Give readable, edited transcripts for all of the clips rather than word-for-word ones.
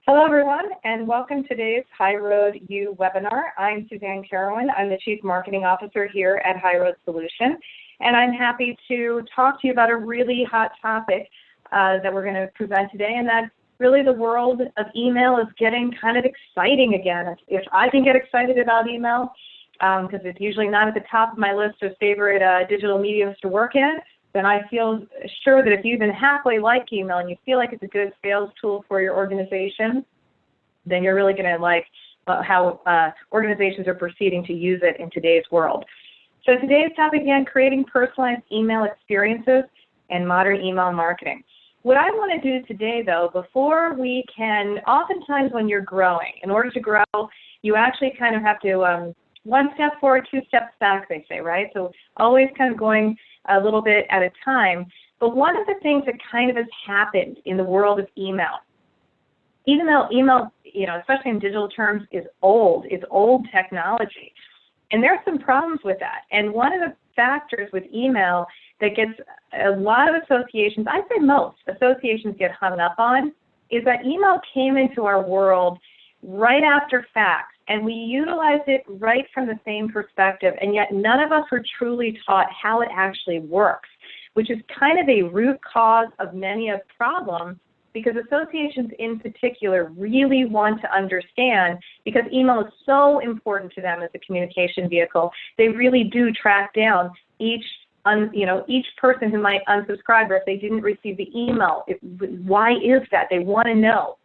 Hello, everyone, and welcome to today's HighRoad U webinar. I'm Suzanne Carowin. I'm the Chief Marketing Officer here at HighRoad Solution, and I'm happy to talk to you about a really hot topic that we're going to present today, and that's really the world of email is getting kind of exciting again. If I can get excited about email, because it's usually not at the top of my list of favorite digital mediums to work in, then I feel sure that if you even halfway like email and you feel like it's a good sales tool for your organization, then you're really going to like how organizations are proceeding to use it in today's world. So today's topic, again, creating personalized email experiences and modern email marketing. What I want to do today, though, before we can, oftentimes when you're growing, in order to grow, you actually kind of have to one step forward, two steps back, they say, right? So always kind of going a little bit at a time. But one of the things that kind of has happened in the world of email, even though email, especially in digital terms, is old, it's old technology. And there are some problems with that. And one of the factors with email that gets a lot of associations, I'd say most associations get hung up on, is that email came into our world right after fax. And we utilized it right from the same perspective, and yet none of us were truly taught how it actually works, which is kind of a root cause of many of the problems, because associations in particular really want to understand, because email is so important to them as a communication vehicle, they really do track down each person who might unsubscribe, or if they didn't receive the email, why is that? They want to know.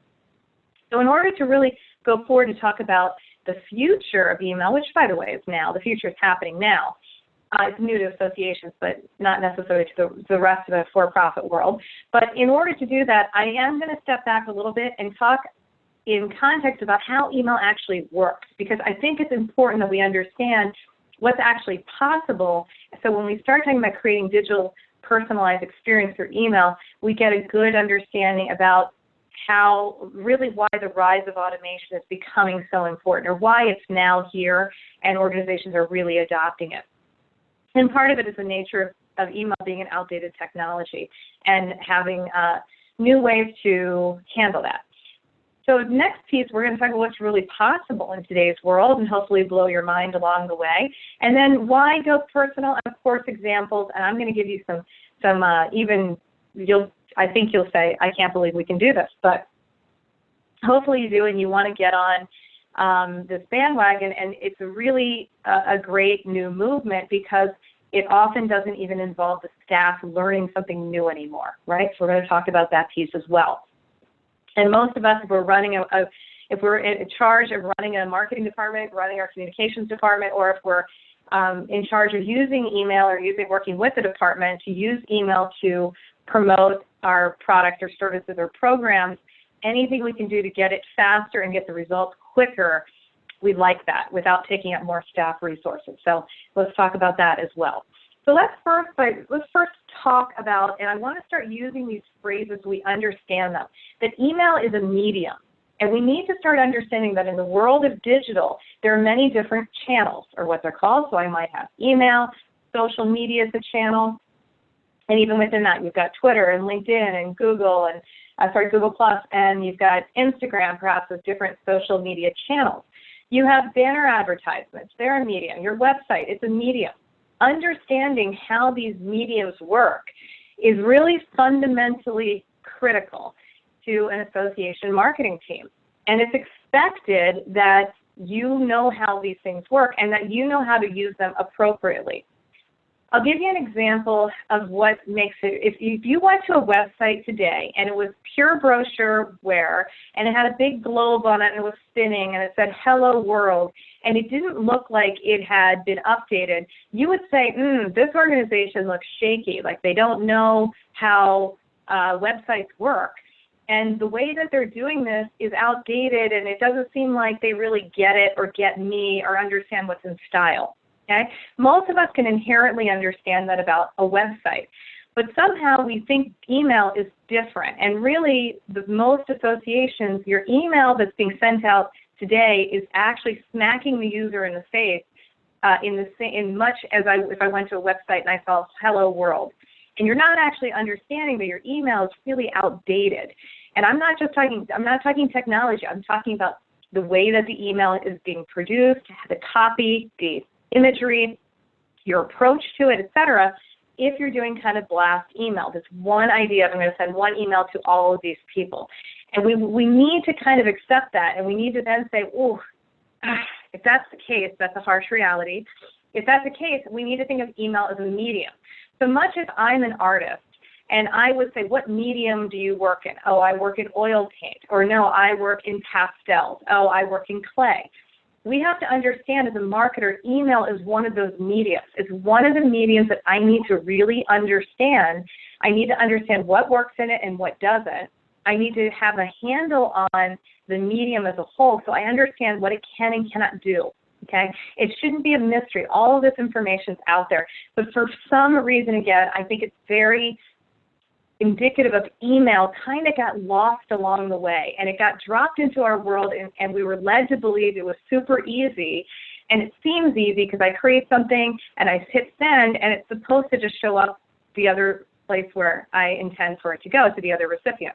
So in order to really go forward and talk about the future of email, which, by the way, is now. The future is happening now. It's new to associations, but not necessarily to the rest of the for-profit world. But in order to do that, I am going to step back a little bit and talk in context about how email actually works, because I think it's important that we understand what's actually possible. So when we start talking about creating digital personalized experience through email, we get a good understanding about why the rise of automation is becoming so important, or why it's now here and organizations are really adopting it. And part of it is the nature of email being an outdated technology and having new ways to handle that. So next piece, we're going to talk about what's really possible in today's world and hopefully blow your mind along the way. And then why go personal, and of course examples, and I'm going to give you some I think you'll say, I can't believe we can do this, but hopefully you do, and you want to get on this bandwagon, and it's really a great new movement, because it often doesn't even involve the staff learning something new anymore, right? So we're going to talk about that piece as well. And most of us, if we're in charge of running a marketing department, running our communications department, or if we're in charge of using email or working with the department to use email to promote our product or services or programs, anything we can do to get it faster and get the results quicker, we like that without taking up more staff resources. So let's talk about that as well. So let's first talk about, and I want to start using these phrases so we understand them, that email is a medium. And we need to start understanding that in the world of digital, there are many different channels, or what they're called. So I might have email, social media as a channel, and even within that, you've got Twitter and LinkedIn and Google Google Plus, and you've got Instagram, perhaps, with different social media channels. You have banner advertisements. They're a medium. Your website, it's a medium. Understanding how these mediums work is really fundamentally critical to an association marketing team. And it's expected that you know how these things work and that you know how to use them appropriately. I'll give you an example of what makes it. If you went to a website today and it was pure brochureware and it had a big globe on it and it was spinning and it said "Hello World" and it didn't look like it had been updated, you would say, this organization looks shaky, like they don't know how websites work. And the way that they're doing this is outdated, and it doesn't seem like they really get it or get me or understand what's in style. Okay? Most of us can inherently understand that about a website, but somehow we think email is different. And really, most associations, your email that's being sent out today is actually smacking the user in the face in much as if I went to a website and I saw "Hello World." And you're not actually understanding that your email is really outdated. And I'm not talking technology. I'm talking about the way that the email is being produced, the copy, the imagery, your approach to it, etc. If you're doing kind of blast email, this one idea of I'm going to send one email to all of these people. And we need to kind of accept that, and we need to then say, oh, if that's the case, that's a harsh reality. If that's the case, we need to think of email as a medium. So much as I'm an artist, and I would say, what medium do you work in? Oh, I work in oil paint. Or no, I work in pastels. Oh, I work in clay. We have to understand as a marketer, email is one of those mediums. It's one of the mediums that I need to really understand. I need to understand what works in it and what doesn't. I need to have a handle on the medium as a whole so I understand what it can and cannot do. Okay? It shouldn't be a mystery. All of this information is out there. But for some reason, again, I think it's very indicative of email kind of got lost along the way, and it got dropped into our world, and we were led to believe it was super easy. And it seems easy because I create something and I hit send, and it's supposed to just show up the other place where I intend for it to go, to the other recipient.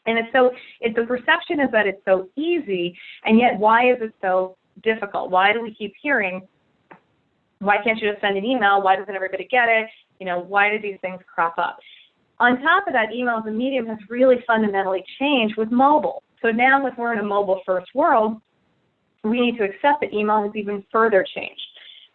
And the perception is that it's so easy, and yet why is it so difficult? Why do we keep hearing, why can't you just send an email? Why doesn't everybody get it? Why do these things crop up? On top of that, email as a medium has really fundamentally changed with mobile. So now if we're in a mobile-first world, we need to accept that email has even further changed.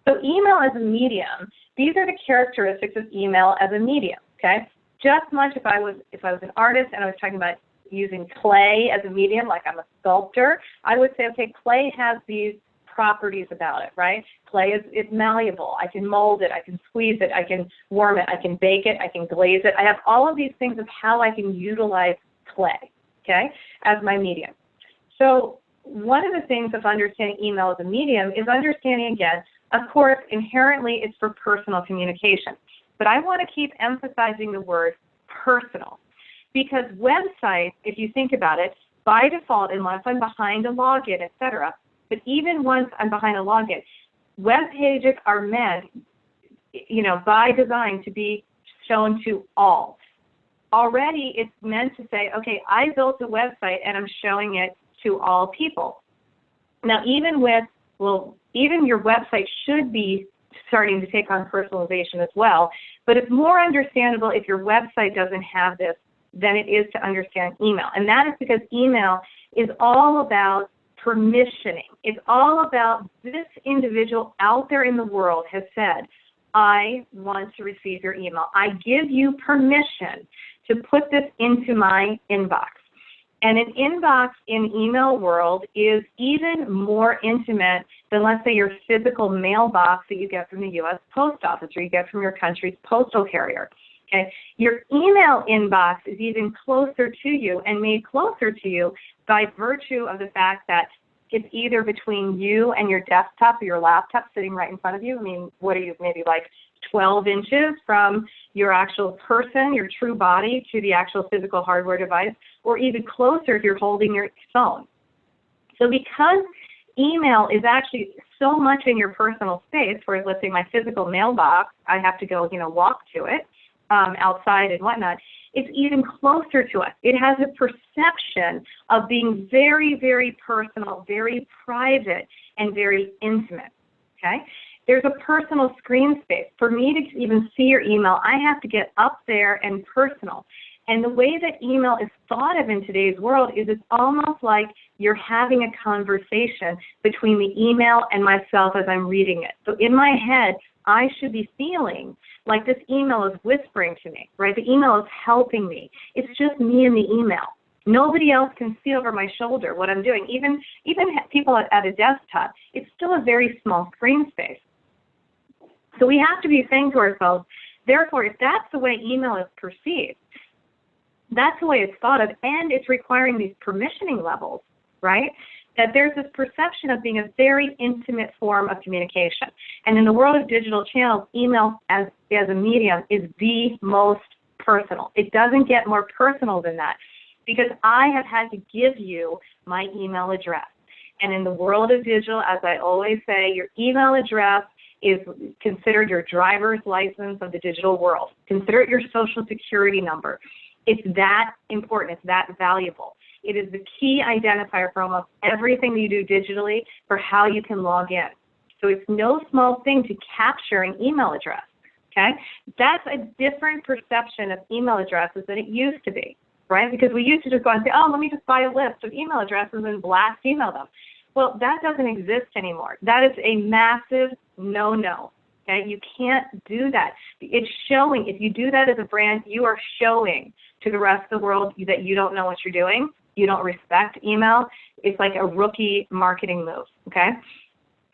So email as a medium, these are the characteristics of email as a medium, okay? Just much if I was an artist and I was talking about using clay as a medium, like I'm a sculptor, I would say, okay, clay has these properties about it, right? Clay is malleable. I can mold it. I can squeeze it. I can warm it. I can bake it. I can glaze it. I have all of these things of how I can utilize clay, okay, as my medium. So one of the things of understanding email as a medium is understanding, again, of course, inherently it's for personal communication. But I want to keep emphasizing the word personal. Because websites, if you think about it, by default, unless I'm behind a login, etc., but even once I'm behind a login, web pages are meant, by design to be shown to all. Already it's meant to say, okay, I built a website and I'm showing it to all people. Now, even your website should be starting to take on personalization as well, but it's more understandable if your website doesn't have this than it is to understand email. And that is because email is all about permissioning. It's all about this individual out there in the world has said, I want to receive your email. I give you permission to put this into my inbox. And an inbox in email world is even more intimate than, let's say, your physical mailbox that you get from the U.S. Post Office or you get from your country's postal carrier. Okay? Your email inbox is even closer to you and made closer to you by virtue of the fact that it's either between you and your desktop or your laptop sitting right in front of you. I mean, what are you, maybe like 12 inches from your actual person, your true body, to the actual physical hardware device, or even closer if you're holding your phone. So because email is actually so much in your personal space, whereas let's say my physical mailbox, I have to go, walk to it outside and whatnot, it's even closer to us. It has a perception of being very, very personal, very private, and very intimate, okay? There's a personal screen space. For me to even see your email, I have to get up there and personal. And the way that email is thought of in today's world is it's almost like you're having a conversation between the email and myself as I'm reading it. So in my head, I should be feeling like this email is whispering to me, right? The email is helping me. It's just me and the email. Nobody else can see over my shoulder what I'm doing. Even people at a desktop, it's still a very small screen space. So we have to be saying to ourselves, therefore, if that's the way email is perceived, that's the way it's thought of, and it's requiring these permissioning levels, right? That there's this perception of being a very intimate form of communication. And in the world of digital channels, email as a medium is the most personal. It doesn't get more personal than that because I have had to give you my email address. And in the world of digital, as I always say, your email address is considered your driver's license of the digital world. Consider it your social security number. It's that important. It's that valuable. It is the key identifier for almost everything that you do digitally for how you can log in. So it's no small thing to capture an email address, okay? That's a different perception of email addresses than it used to be, right? Because we used to just go and say, oh, let me just buy a list of email addresses and blast email them. Well, that doesn't exist anymore. That is a massive no-no, okay? You can't do that. It's showing, if you do that as a brand, you are showing to the rest of the world that you don't know what you're doing. You don't respect email. It's like a rookie marketing move, okay?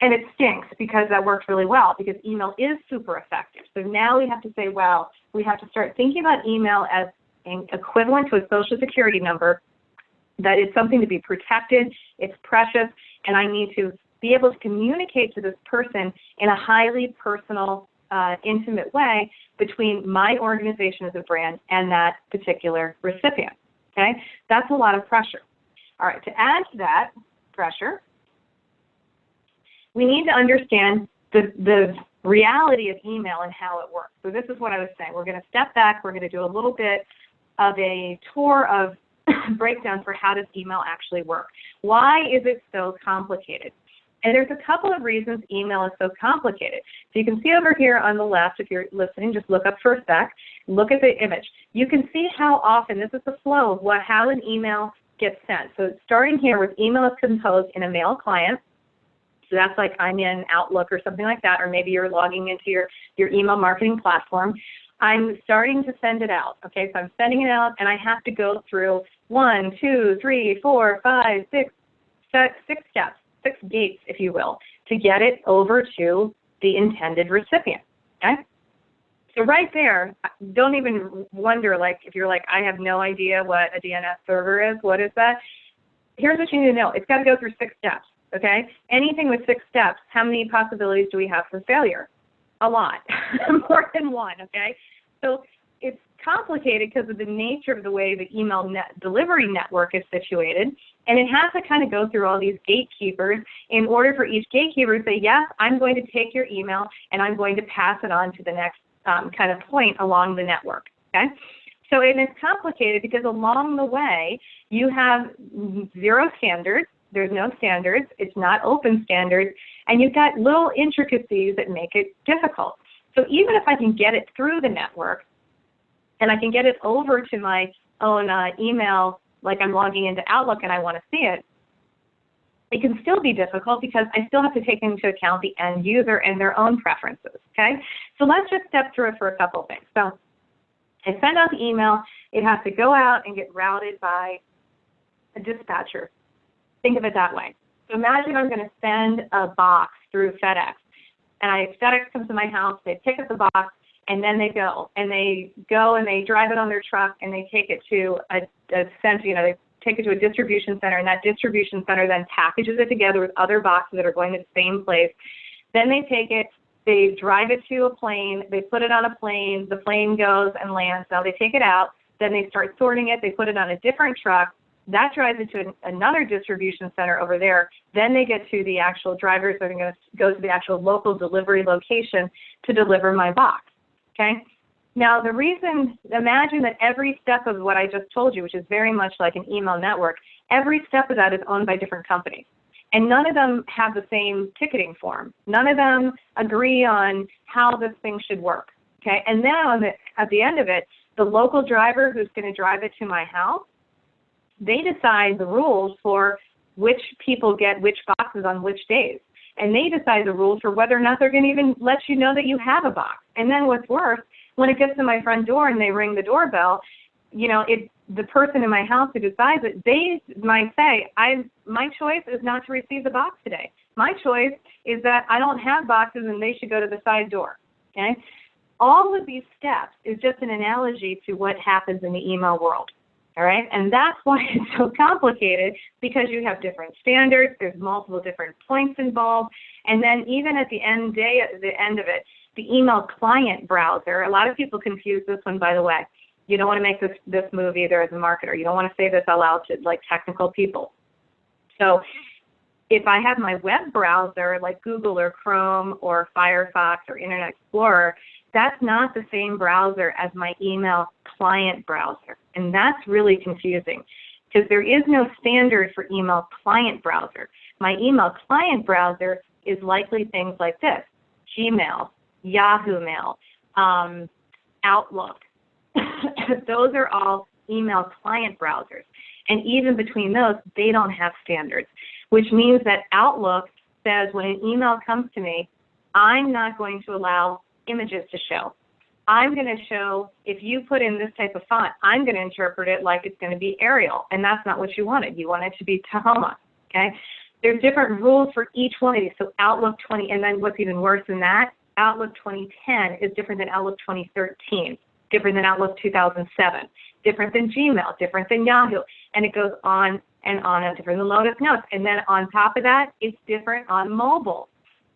And it stinks because that works really well because email is super effective. So now we have to say, well, we have to start thinking about email as an equivalent to a social security number, that it's something to be protected, it's precious, and I need to be able to communicate to this person in a highly personal, intimate way between my organization as a brand and that particular recipient, okay? That's a lot of pressure. All right, to add to that pressure, we need to understand the reality of email and how it works. So this is what I was saying. We're going to step back. We're going to do a little bit of a tour of breakdown for how does email actually work. Why is it so complicated? And there's a couple of reasons email is so complicated. So you can see over here on the left, if you're listening, just look up for a sec, look at the image. You can see how often, this is the flow of how an email gets sent. So starting here with email is composed in a mail client. So that's like I'm in Outlook or something like that, or maybe you're logging into your email marketing platform. I'm starting to send it out, okay? So I'm sending it out, and I have to go through 1, 2, 3, 4, 5, 6 steps, 6 gates, if you will, to get it over to the intended recipient, okay? So right there, don't even wonder, like, if you're like, I have no idea what a DNS server is, what is that? Here's what you need to know. It's got to go through 6 steps. Okay? Anything with 6 steps, how many possibilities do we have for failure? A lot. More than one, okay? So it's complicated because of the nature of the way the email delivery network is situated, and it has to kind of go through all these gatekeepers in order for each gatekeeper to say, yes, I'm going to take your email and I'm going to pass it on to the next kind of point along the network, okay? So it is complicated because along the way, you have 0 standards. There's no standards. It's not open standards. And you've got little intricacies that make it difficult. So even if I can get it through the network and I can get it over to my own email, like I'm logging into Outlook and I want to see it, it can still be difficult because I still have to take into account the end user and their own preferences, okay? So let's just step through it for a couple of things. So I send out the email. It has to go out and get routed by a dispatcher. Think of it that way. So imagine I'm going to send a box through FedEx, and FedEx comes to my house, they pick up the box, and then they go and they drive it on their truck, and they take it to they take it to a distribution center, and that distribution center then packages it together with other boxes that are going to the same place. Then they take it, they drive it to a plane, they put it on a plane, the plane goes and lands. Now they take it out, then they start sorting it, they put it on a different truck. That drives it to another distribution center over there. Then they get to the actual drivers that are going to go to the actual local delivery location to deliver my box, okay? Now, the reason, imagine that every step of what I just told you, which is very much like an email network, every step of that is owned by different companies. And none of them have the same ticketing form. None of them agree on how this thing should work, okay? And then at the end of it, the local driver who's going to drive it to my house, they decide the rules for which people get which boxes on which days. And they decide the rules for whether or not they're going to even let you know that you have a box. And then what's worse, when it gets to my front door and they ring the doorbell, the person in my house who decides it, they might say, my choice is not to receive the box today. My choice is that I don't have boxes and they should go to the side door, okay? All of these steps is just an analogy to what happens in the email world. All right, and that's why it's so complicated, because you have different standards, there's multiple different points involved, and then even at the end of it, the email client browser, a lot of people confuse this one, by the way. You don't want to make this move either as a marketer. You don't want to say this aloud to like technical people. So if I have my web browser like Google or Chrome or Firefox or Internet Explorer, that's not the same browser as my email client browser. And that's really confusing because there is no standard for email client browser. My email client browser is likely things like this: Gmail, Yahoo Mail, Outlook. Those are all email client browsers. And even between those, they don't have standards, which means that Outlook says when an email comes to me, I'm not going to allow images to show. I'm going to show, if you put in this type of font, I'm going to interpret it like it's going to be Arial, and that's not what you wanted. You want it to be Tahoma, okay? There's different rules for each one of these. So Outlook 20, and then what's even worse than that, Outlook 2010 is different than Outlook 2013, different than Outlook 2007, different than Gmail, different than Yahoo, and it goes on and on, and different than Lotus Notes. And then on top of that, it's different on mobile.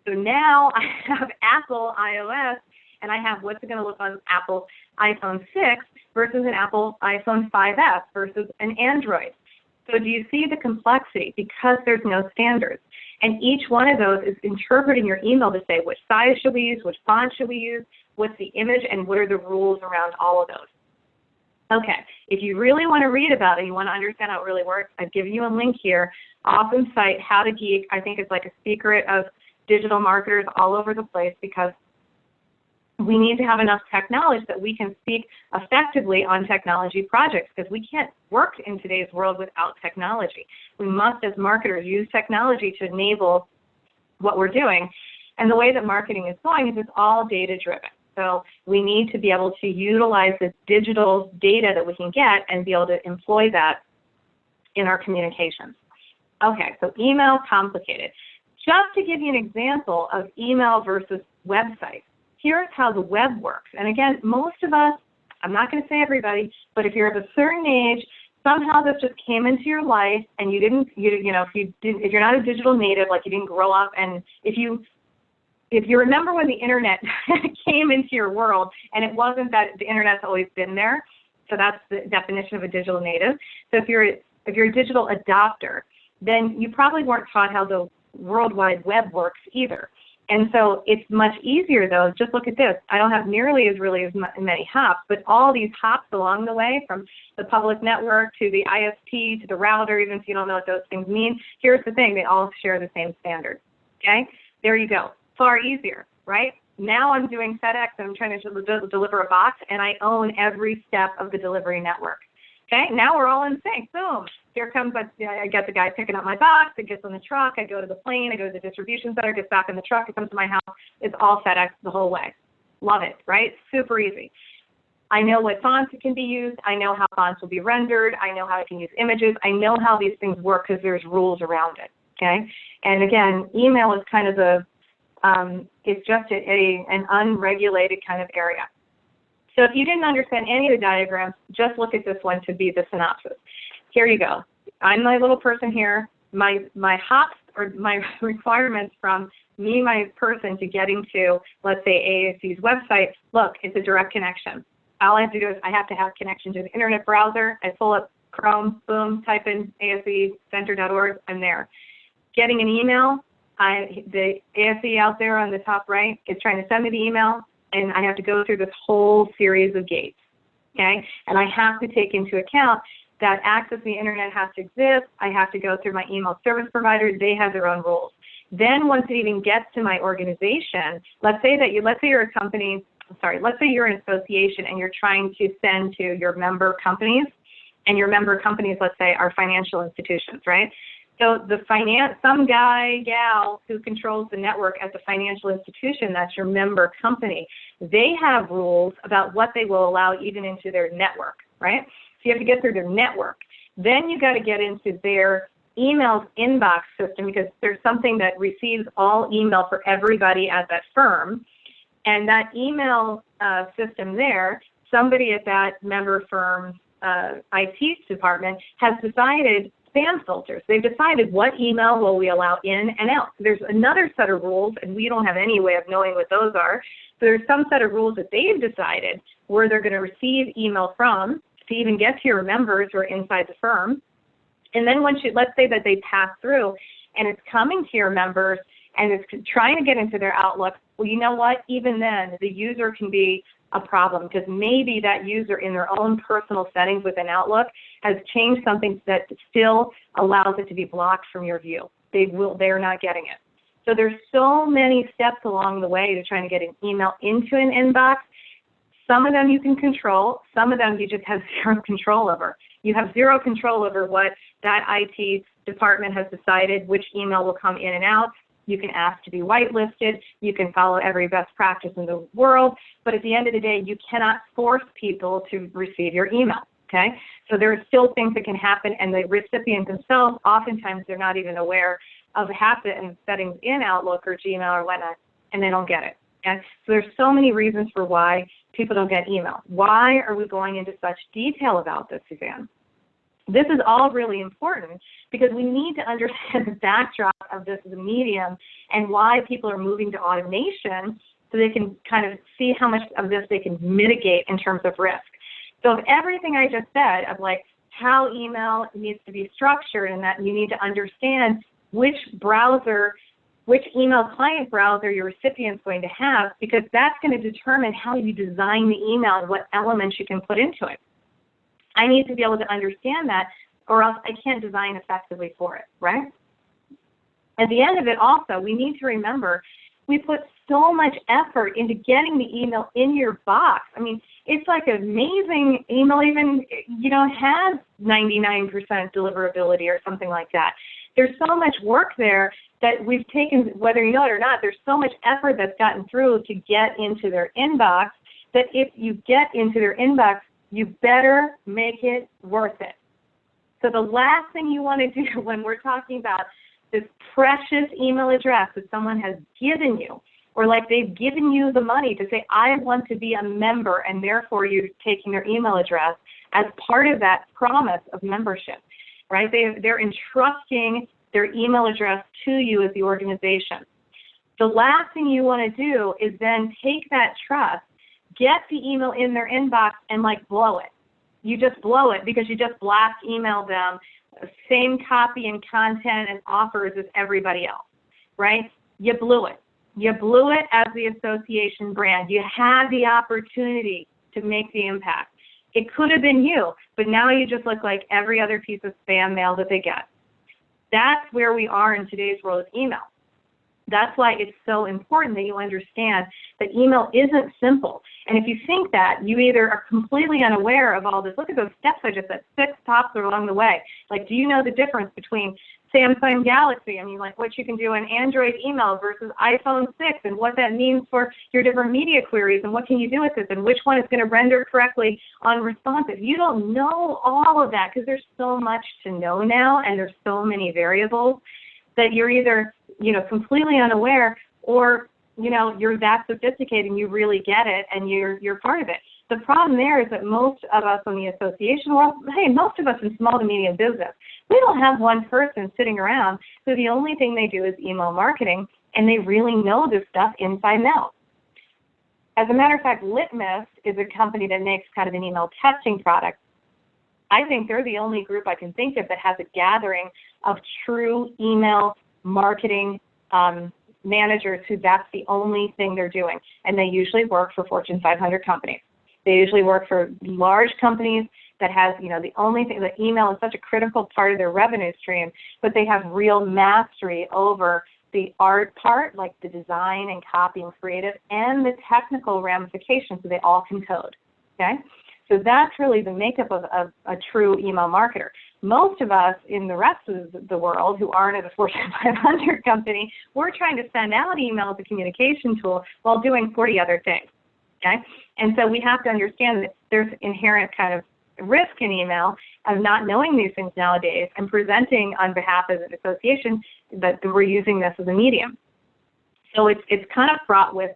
So now I have Apple iOS, and I have what's it going to look on Apple iPhone 6 versus an Apple iPhone 5S versus an Android. So do you see the complexity? Because there's no standards. And each one of those is interpreting your email to say which size should we use, which font should we use, what's the image, and what are the rules around all of those. Okay, if you really want to read about it, you want to understand how it really works, I've given you a link here. Awesome site, How to Geek. I think it's like a secret of digital marketers all over the place, because we need to have enough tech knowledge that we can speak effectively on technology projects, because we can't work in today's world without technology. We must, as marketers, use technology to enable what we're doing. And the way that marketing is going is it's all data-driven. So we need to be able to utilize the digital data that we can get and be able to employ that in our communications. Okay, so email, complicated. Just to give you an example of email versus website, here's how the web works. And again, most of us, I'm not going to say everybody, but if you're of a certain age, somehow this just came into your life, and you didn't, if you're not a digital native, like you didn't grow up, and if you remember when the internet came into your world, and it wasn't that the internet's always been there, so that's the definition of a digital native. So if you're a digital adopter, then you probably weren't taught how the World Wide Web works either. And so it's much easier, though. Just look at this. I don't have nearly as many hops, but all these hops along the way, from the public network to the ISP to the router, even if you don't know what those things mean, here's the thing. They all share the same standard. Okay? There you go. Far easier, right? Now I'm doing FedEx, and I'm trying to deliver a box, and I own every step of the delivery network. Okay, now we're all in sync. Boom. Here comes, I get the guy picking up my box. It gets on the truck. I go to the plane. I go to the distribution center. Gets back in the truck. It comes to my house. It's all FedEx the whole way. Love it, right? Super easy. I know what fonts can be used. I know how fonts will be rendered. I know how I can use images. I know how these things work because there's rules around it. Okay, and again, email is kind of it's just an unregulated kind of area. So if you didn't understand any of the diagrams, just look at this one to be the synopsis. Here you go. I'm my little person here. My hops, or my requirements from me, my person, to getting to, let's say, AAC's website, look, it's a direct connection. All I have to do is I have to have connection to the internet browser. I pull up Chrome, boom, type in asecenter.org, I'm there. Getting an email, the ASE out there on the top right is trying to send me the email, and I have to go through this whole series of gates, okay? And I have to take into account that access to the internet has to exist. I have to go through my email service provider. They have their own rules. Then once it even gets to my organization, let's say you're a company, let's say you're an association and you're trying to send to your member companies, and your member companies, let's say, are financial institutions, right? So some guy, gal who controls the network at the financial institution, that's your member company, they have rules about what they will allow even into their network, right? So you have to get through their network. Then you got to get into their email inbox system, because there's something that receives all email for everybody at that firm. And that email system there, somebody at that member firm's IT department has decided spam filters. They've decided what email will we allow in and out. There's another set of rules, and we don't have any way of knowing what those are. So there's some set of rules that they've decided where they're going to receive email from to even get to your members who are inside the firm. And then let's say that they pass through and it's coming to your members and it's trying to get into their Outlook. Well, you know what? Even then, the user can be a problem, because maybe that user in their own personal settings within Outlook has changed something that still allows it to be blocked from your view. They're not getting it. So there's so many steps along the way to trying to get an email into an inbox. Some of them you can control, some of them you just have zero control over. You have zero control over what that IT department has decided, which email will come in and out. You can ask to be whitelisted. You can follow every best practice in the world. But at the end of the day, you cannot force people to receive your email, okay? So there are still things that can happen, and the recipient themselves, oftentimes they're not even aware of half the settings in Outlook or Gmail or whatnot, and they don't get it. And so there's so many reasons for why people don't get email. Why are we going into such detail about this, Suzanne? This is all really important because we need to understand the backdrop of this as a medium and why people are moving to automation so they can kind of see how much of this they can mitigate in terms of risk. So of everything I just said, of like how email needs to be structured and that you need to understand which browser, which email client browser your recipient's going to have, because that's going to determine how you design the email and what elements you can put into it. I need to be able to understand that, or else I can't design effectively for it, right? At the end of it also, we need to remember we put so much effort into getting the email in your box. I mean, it's like an amazing email even, has 99% deliverability or something like that. There's so much work there that we've taken, whether you know it or not, there's so much effort that's gotten through to get into their inbox that if you get into their inbox, you better make it worth it. So the last thing you want to do when we're talking about this precious email address that someone has given you, or like they've given you the money to say, I want to be a member, and therefore you're taking their email address as part of that promise of membership, right? They're entrusting their email address to you as the organization. The last thing you want to do is then take that trust, get the email in their inbox, and like blow it. You just blow it because you just blast email them, same copy and content and offers as everybody else, right? You blew it. You blew it as the association brand. You had the opportunity to make the impact. It could have been you, but now you just look like every other piece of spam mail that they get. That's where we are in today's world of email. That's why it's so important that you understand that email isn't simple. And if you think that, you either are completely unaware of all this. Look at those steps I just said, 6 tops along the way. Like, do you know the difference between Samsung Galaxy? I mean, like what you can do in Android email versus iPhone 6 and what that means for your different media queries and what can you do with this and which one is going to render correctly on responsive. You don't know all of that because there's so much to know now and there's so many variables that you're either completely unaware, or, you're that sophisticated and you really get it and you're part of it. The problem there is that most of us in the association world, most of us in small to medium business, we don't have one person sitting around who the only thing they do is email marketing and they really know this stuff inside and out. As a matter of fact, Litmus is a company that makes kind of an email testing product. I think they're the only group I can think of that has a gathering of true email marketing managers who that's the only thing they're doing. And they usually work for Fortune 500 companies. They usually work for large companies that has, the only thing, the email is such a critical part of their revenue stream, but they have real mastery over the art part, like the design and copy and creative, and the technical ramifications, so they all can code, okay? So that's really the makeup of a true email marketer. Most of us in the rest of the world who aren't at a Fortune 500 company, we're trying to send out email as a communication tool while doing 40 other things, okay? And so we have to understand that there's inherent kind of risk in email of not knowing these things nowadays and presenting on behalf of an association that we're using this as a medium. So it's kind of fraught with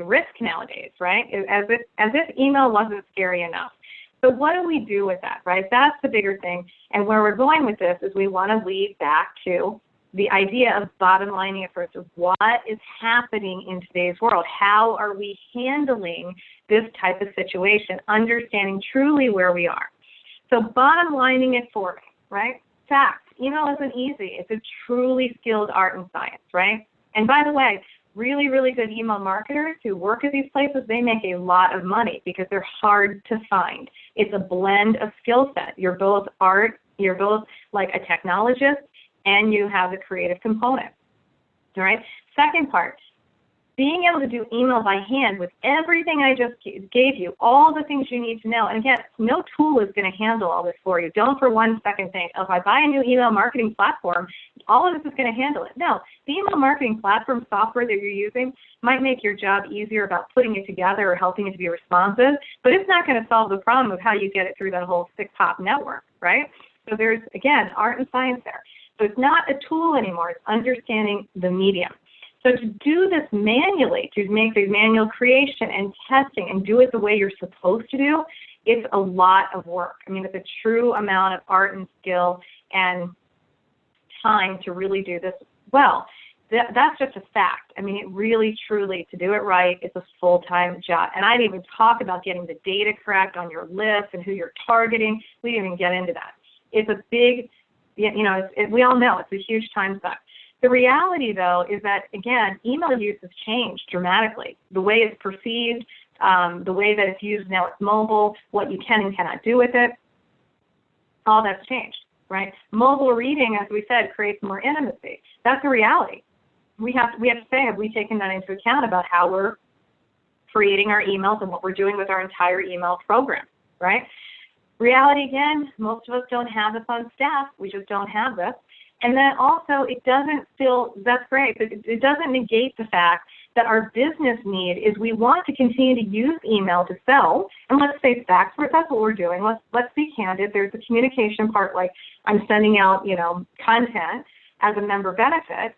risk nowadays, right? As if email wasn't scary enough. So what do we do with that, right? That's the bigger thing. And where we're going with this is we want to lead back to the idea of bottom lining it first, of what is happening in today's world. How are we handling this type of situation, understanding truly where we are? So bottom lining it for me, right? Fact, email isn't easy. It's a truly skilled art and science, right? And by the way, really, really good email marketers who work at these places, they make a lot of money because they're hard to find. It's a blend of skill set. You're both you're both like a technologist, and you have the creative component. All right. Second part, being able to do email by hand with everything I just gave you, all the things you need to know. And again, no tool is going to handle all this for you. Don't for one second think, oh, if I buy a new email marketing platform, all of this is going to handle it. No, the email marketing platform software that you're using might make your job easier about putting it together or helping it to be responsive, but it's not going to solve the problem of how you get it through that whole six-hop network, right? So there's, again, art and science there. So it's not a tool anymore. It's understanding the medium. So to do this manually, to make the manual creation and testing and do it the way you're supposed to do, it's a lot of work. I mean, it's a true amount of art and skill and time to really do this well. That's just a fact. I mean, it really, truly, to do it right, it's a full-time job. And I didn't even talk about getting the data correct on your list and who you're targeting. We didn't even get into that. It's a big, we all know it's a huge time suck. The reality, though, is that, again, email use has changed dramatically. The way it's perceived, the way that it's used now, it's mobile, what you can and cannot do with it, all that's changed, right? Mobile reading, as we said, creates more intimacy. That's the reality. We have to say, have we taken that into account about how we're creating our emails and what we're doing with our entire email program, right? Reality, again, most of us don't have this on staff. We just don't have this. And then also, it doesn't feel, that's great, but it doesn't negate the fact that our business need is we want to continue to use email to sell. And let's face facts, that's what we're doing. Let's be candid. There's the communication part, like I'm sending out, content as a member benefit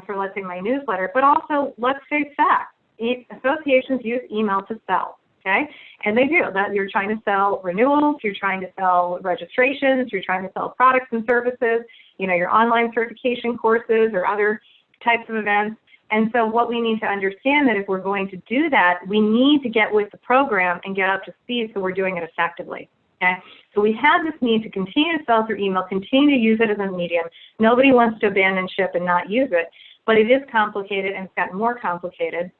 for, let's say, my newsletter. But also, let's face facts. Associations use email to sell. Okay, and they do. That you're trying to sell renewals, you're trying to sell registrations, you're trying to sell products and services, your online certification courses or other types of events. And so what we need to understand that if we're going to do that, we need to get with the program and get up to speed so we're doing it effectively. Okay, so we have this need to continue to sell through email, continue to use it as a medium. Nobody wants to abandon ship and not use it, but it is complicated and it's gotten more complicated.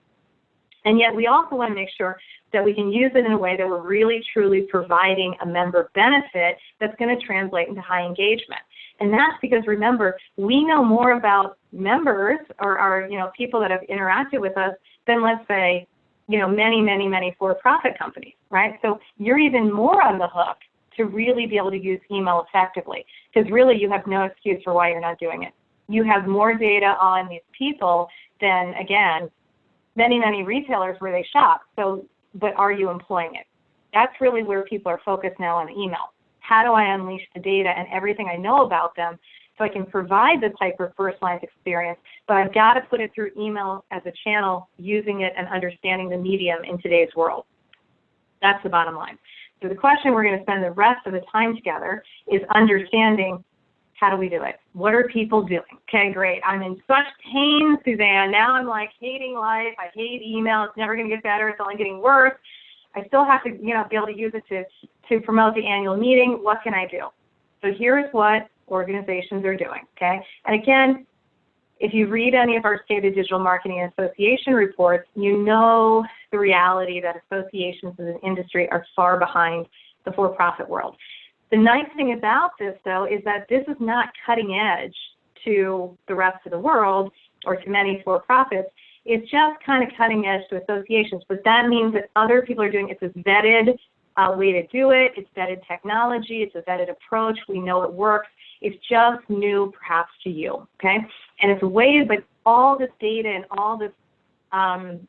And yet we also want to make sure that we can use it in a way that we're really, truly providing a member benefit that's going to translate into high engagement. And that's because, remember, we know more about members or people that have interacted with us than, let's say, many, many, many for-profit companies, right? So you're even more on the hook to really be able to use email effectively because really you have no excuse for why you're not doing it. You have more data on these people than, again, many, many retailers where they shop. So, but are you employing it? That's really where people are focused now on email. How do I unleash the data and everything I know about them so I can provide this hyper personalized experience, but I've got to put it through email as a channel, using it and understanding the medium in today's world. That's the bottom line. So the question we're going to spend the rest of the time together is understanding, how do we do it? What are people doing? Okay, great. I'm in such pain, Suzanne. Now I'm like hating life. I hate email. It's never going to get better. It's only getting worse. I still have to, be able to use it to promote the annual meeting. What can I do? So here's what organizations are doing, okay? And again, if you read any of our State of Digital Marketing Association reports, you know the reality that associations in the industry are far behind the for-profit world. The nice thing about this, though, is that this is not cutting edge to the rest of the world or to many for-profits. It's just kind of cutting edge to associations, but that means that other people are doing it. It's a vetted way to do it. It's vetted technology. It's a vetted approach. We know it works. It's just new, perhaps, to you, okay? And it's a way, but all this data and all this,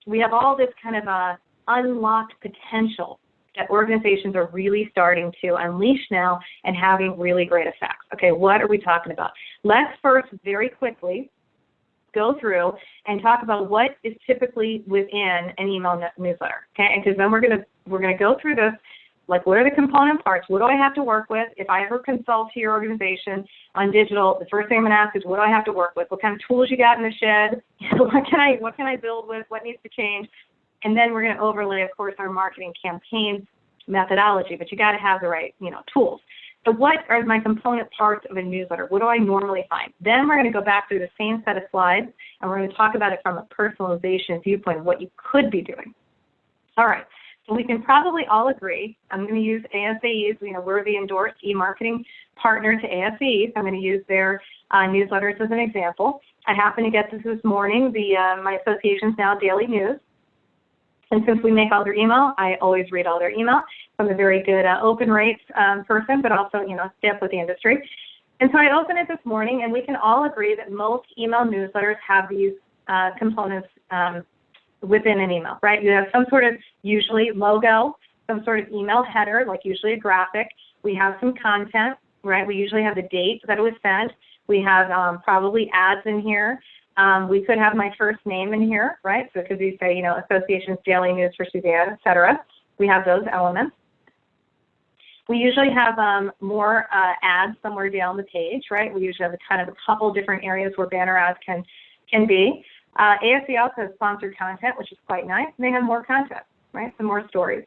we have all this kind of unlocked potential that organizations are really starting to unleash now and having really great effects. Okay, what are we talking about? Let's first very quickly go through and talk about what is typically within an email newsletter. Okay, and because then we're gonna go through this, like what are the component parts? What do I have to work with? If I ever consult to your organization on digital, the first thing I'm gonna ask is what do I have to work with? What kind of tools you got in the shed? What can I build with? What needs to change? And then we're going to overlay, of course, our marketing campaign methodology, but you got to have the right, tools. So what are my component parts of a newsletter? What do I normally find? Then we're going to go back through the same set of slides, and we're going to talk about it from a personalization viewpoint of what you could be doing. All right, so we can probably all agree. I'm going to use ASAEs. We're the endorsed e-marketing partner to ASAEs. I'm going to use their newsletters as an example. I happen to get this morning, my association's now daily news. And since we make all their email, I always read all their email. I'm a very good open rates person, but also, stay up with the industry. And so I opened it this morning, and we can all agree that most email newsletters have these components within an email, right? You have some sort of usually logo, some sort of email header, like usually a graphic. We have some content, right? We usually have the date that it was sent. We have probably ads in here. We could have my first name in here, right? So it could be, say, Association's Daily News for Suzanne, et cetera. We have those elements. We usually have more ads somewhere down the page, right? We usually have a couple different areas where banner ads can be. ASE also has sponsored content, which is quite nice. And they have more content, right? Some more stories.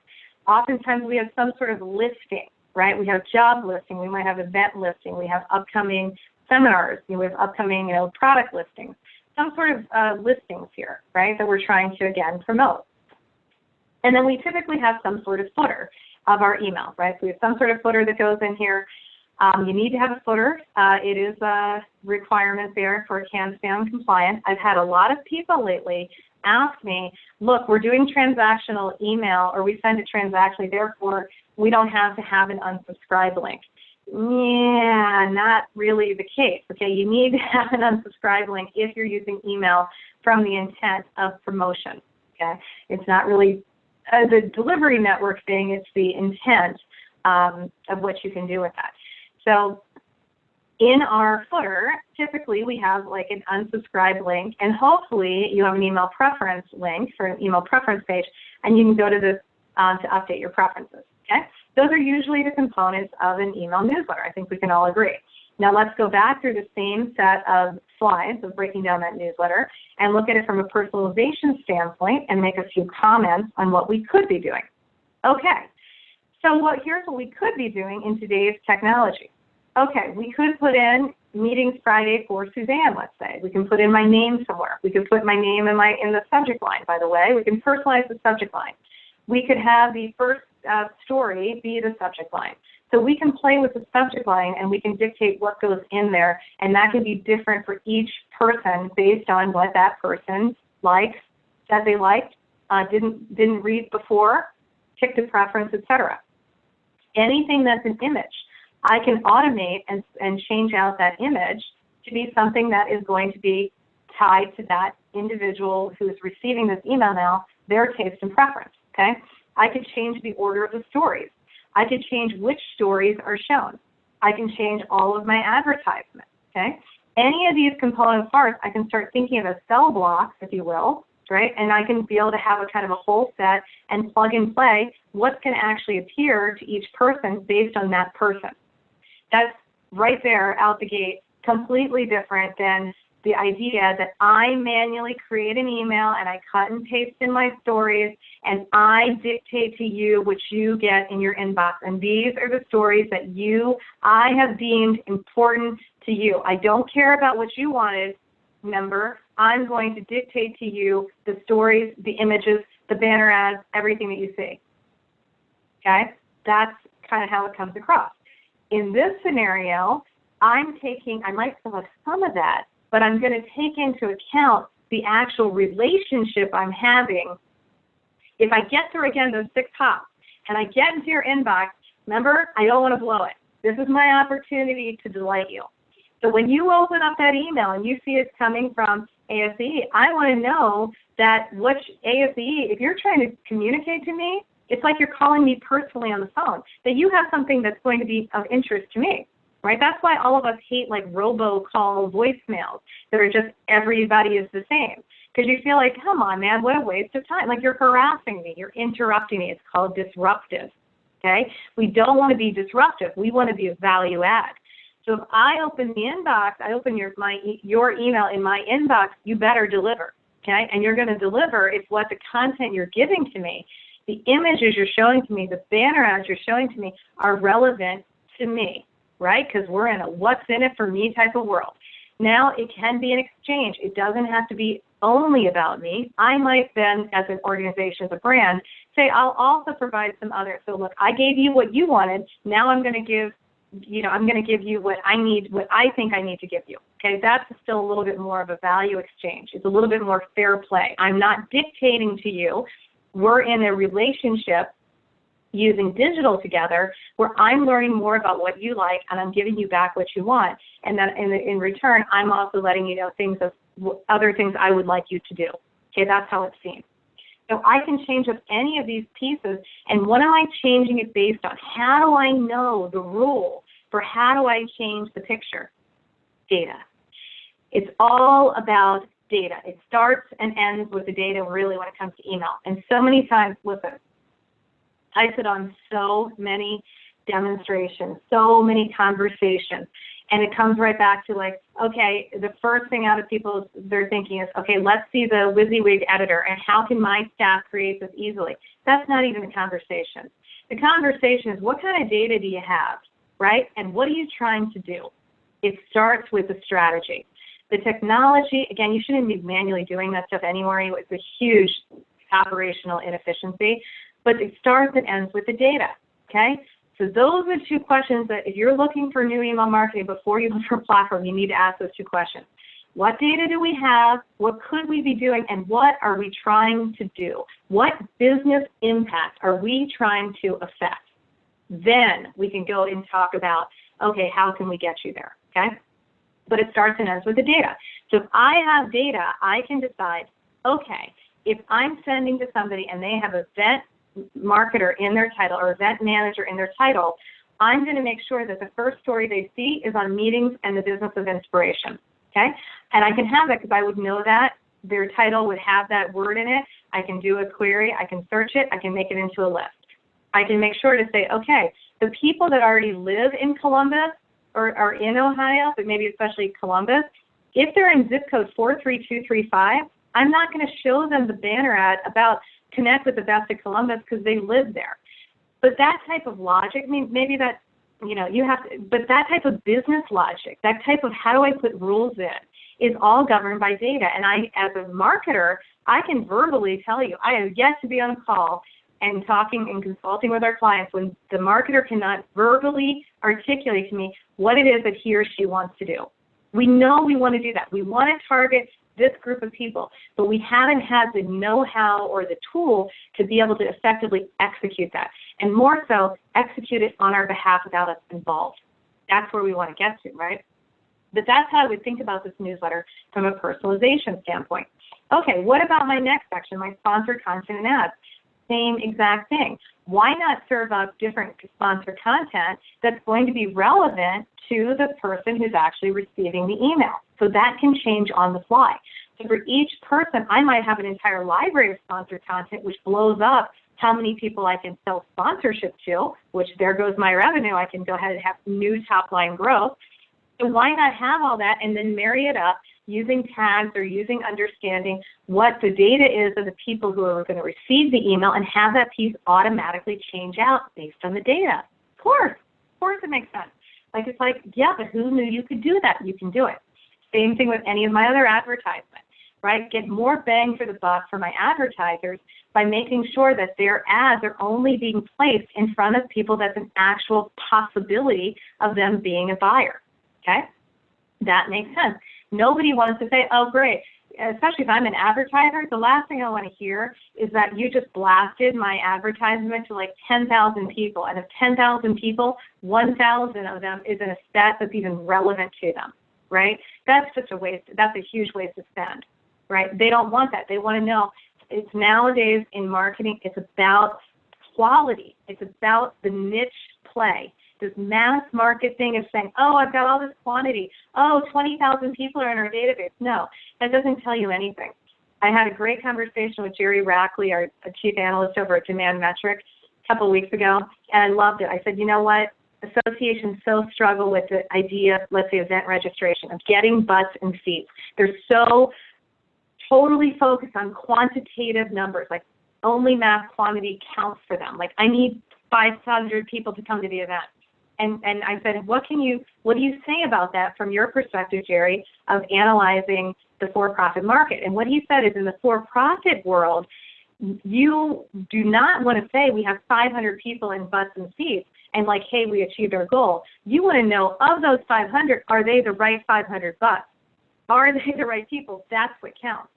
Oftentimes we have some sort of listing, right? We have job listing. We might have event listing. We have upcoming seminars. We have upcoming, product listings. Some sort of listings here, right, that we're trying to, again, promote. And then we typically have some sort of footer of our email, right? So we have some sort of footer that goes in here. You need to have a footer. It is a requirement there for CAN-SPAM compliant. I've had a lot of people lately ask me, look, we're doing transactional email, or we send it transactionally, therefore we don't have to have an unsubscribe link. Yeah, not really the case. Okay, you need to have an unsubscribe link if you're using email from the intent of promotion. Okay, it's not really the delivery network thing, it's the intent of what you can do with that. So in our footer, typically we have like an unsubscribe link, and hopefully you have an email preference link for an email preference page, and you can go to this to update your preferences. Okay, those are usually the components of an email newsletter. I think we can all agree. Now let's go back through the same set of slides of breaking down that newsletter and look at it from a personalization standpoint and make a few comments on what we could be doing. Okay, so here's what we could be doing in today's technology. Okay, we could put in meetings Friday for Suzanne, let's say. We can put in my name somewhere. We could put my name in the subject line, by the way. We can personalize the subject line. We could have the first story be the subject line. So we can play with the subject line and we can dictate what goes in there, and that can be different for each person based on what that person likes, that they liked, didn't read before, ticked a preference, etc. Anything that's an image, I can automate and change out that image to be something that is going to be tied to that individual who's receiving this email now, their taste and preference, okay? I could change the order of the stories. I could change which stories are shown. I can change all of my advertisements, okay? Any of these component parts, I can start thinking of as cell blocks, if you will, right? And I can be able to have a kind of a whole set and plug and play what's going to actually appear to each person based on that person. That's right there out the gate, completely different than the idea that I manually create an email and I cut and paste in my stories and I dictate to you what you get in your inbox. And these are the stories that I have deemed important to you. I don't care about what you wanted, remember. I'm going to dictate to you the stories, the images, the banner ads, everything that you see. Okay? That's kind of how it comes across. In this scenario, I might still have some of that, but I'm going to take into account the actual relationship I'm having. If I get through, again, those 6 hops, and I get into your inbox, remember, I don't want to blow it. This is my opportunity to delight you. So when you open up that email and you see it's coming from ASE, I want to know that ASE, if you're trying to communicate to me, it's like you're calling me personally on the phone, that you have something that's going to be of interest to me. Right? That's why all of us hate like robocall voicemails that are just everybody is the same. Because you feel like, come on, man, what a waste of time. Like you're harassing me. You're interrupting me. It's called disruptive. Okay? We don't want to be disruptive. We want to be a value add. So if I open the inbox, I open your email in my inbox, you better deliver. Okay? And you're going to deliver if what the content you're giving to me, the images you're showing to me, the banner ads you're showing to me are relevant to me. right? Because we're in a what's in it for me type of world. Now it can be an exchange. It doesn't have to be only about me. I might then, as an organization, as a brand, say, I'll also provide some other. So look, I gave you what you wanted. Now I'm going to give, I'm going to give you what I need, what I think I need to give you. Okay, that's still a little bit more of a value exchange. It's a little bit more fair play. I'm not dictating to you. We're in a relationship using digital together where I'm learning more about what you like and I'm giving you back what you want. And then in return, I'm also letting you know things of other things I would like you to do. Okay, that's how it's seen. So I can change up any of these pieces, and what am I changing it based on? How do I know the rule for how do I change the picture? Data. It's all about data. It starts and ends with the data really when it comes to email. And so many times, listen, I sit on so many demonstrations, so many conversations, and it comes right back to like, okay, the first thing out of people they're thinking is, okay, let's see the WYSIWYG editor and how can my staff create this easily? That's not even the conversation. The conversation is what kind of data do you have, right? And what are you trying to do? It starts with the strategy. The technology, again, you shouldn't be manually doing that stuff anymore. It's a huge operational inefficiency, but it starts and ends with the data, okay? So those are two questions that if you're looking for new email marketing before you look for a platform, you need to ask those two questions. What data do we have? What could we be doing? And what are we trying to do? What business impact are we trying to affect? Then we can go and talk about, okay, how can we get you there, okay? But it starts and ends with the data. So if I have data, I can decide, okay, if I'm sending to somebody and they have event marketer in their title or event manager in their title, I'm going to make sure that the first story they see is on meetings and the business of inspiration, okay? And I can have that because I would know that their title would have that word in it. I can do a query, I can search it, I can make it into a list. I can make sure to say, okay, the people that already live in Columbus or are in Ohio, but maybe especially Columbus, if they're in zip code 43235, I'm not going to show them the banner ad about connect with the best of Columbus because they live there. But that type of logic, I mean, maybe that, you have to, but that type of business logic, that type of how do I put rules in, is all governed by data. And I, as a marketer, I can verbally tell you, I have yet to be on a call and talking and consulting with our clients when the marketer cannot verbally articulate to me what it is that he or she wants to do. We know we want to do that. We want to target this group of people, but we haven't had the know-how or the tool to be able to effectively execute that, and more so, execute it on our behalf without us involved. That's where we want to get to, right? But that's how I would think about this newsletter from a personalization standpoint. Okay, what about my next section, my sponsored content and ads? Same exact thing. Why not serve up different sponsored content that's going to be relevant to the person who's actually receiving the email? So that can change on the fly. So for each person, I might have an entire library of sponsored content which blows up how many people I can sell sponsorship to, which there goes my revenue. I can go ahead and have new top line growth. So why not have all that and then marry it up using tags or using understanding what the data is of the people who are going to receive the email and have that piece automatically change out based on the data. Of course it makes sense. Like it's like, yeah, but who knew you could do that? You can do it. Same thing with any of my other advertisements, right? Get more bang for the buck for my advertisers by making sure that their ads are only being placed in front of people that's an actual possibility of them being a buyer, okay? That makes sense. Nobody wants to say, oh, great, especially if I'm an advertiser, the last thing I want to hear is that you just blasted my advertisement to like 10,000 people. And of 10,000 people, 1,000 of them is in a stat that's even relevant to them, right? That's just a waste. That's a huge waste of spend, right? They don't want that. They want to know. It's nowadays in marketing, it's about quality. It's about the niche play. This mass market thing of saying, oh, I've got all this quantity. Oh, 20,000 people are in our database. No, that doesn't tell you anything. I had a great conversation with Jerry Rackley, our chief analyst over at Demand Metrics, a couple of weeks ago, and I loved it. I said, you know what? Associations so struggle with the idea, let's say, event registration, of getting butts and seats. They're so totally focused on quantitative numbers, like only mass quantity counts for them. Like, I need 500 people to come to the event. And I said, what do you say about that from your perspective, Jerry, of analyzing the for-profit market? And what he said is, in the for-profit world, you do not want to say we have 500 people in butts and seats and like, hey, we achieved our goal. You want to know, of those 500, are they the right 500 butts? Are they the right people? That's what counts.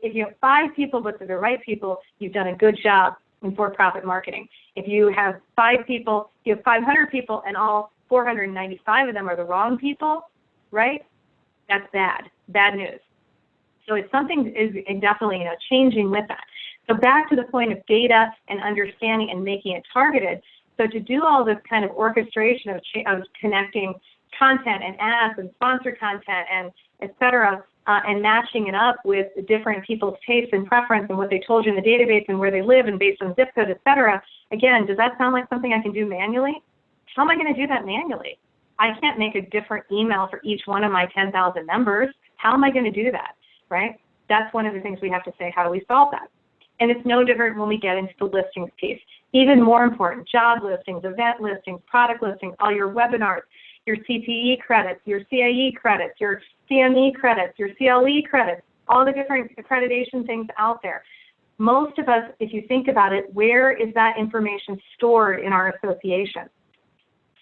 If you have 5 people, but they're the right people, you've done a good job in for-profit marketing. If you have 5 people, you have 500 people, and all 495 of them are the wrong people, right? That's bad news. So it's something is definitely changing with that. So back to the point of data and understanding and making it targeted. So to do all this kind of orchestration of connecting content and ads and sponsored content and et cetera, and matching it up with different people's tastes and preference and what they told you in the database and where they live and based on zip code, et cetera. Again, does that sound like something I can do manually? How am I going to do that manually? I can't make a different email for each one of my 10,000 members. How am I going to do that, right? That's one of the things we have to say, how do we solve that? And it's no different when we get into the listings piece. Even more important, job listings, event listings, product listings, all your webinars, your CPE credits, your CIE credits, your CME credits, your CLE credits, all the different accreditation things out there. Most of us, if you think about it, where is that information stored in our association?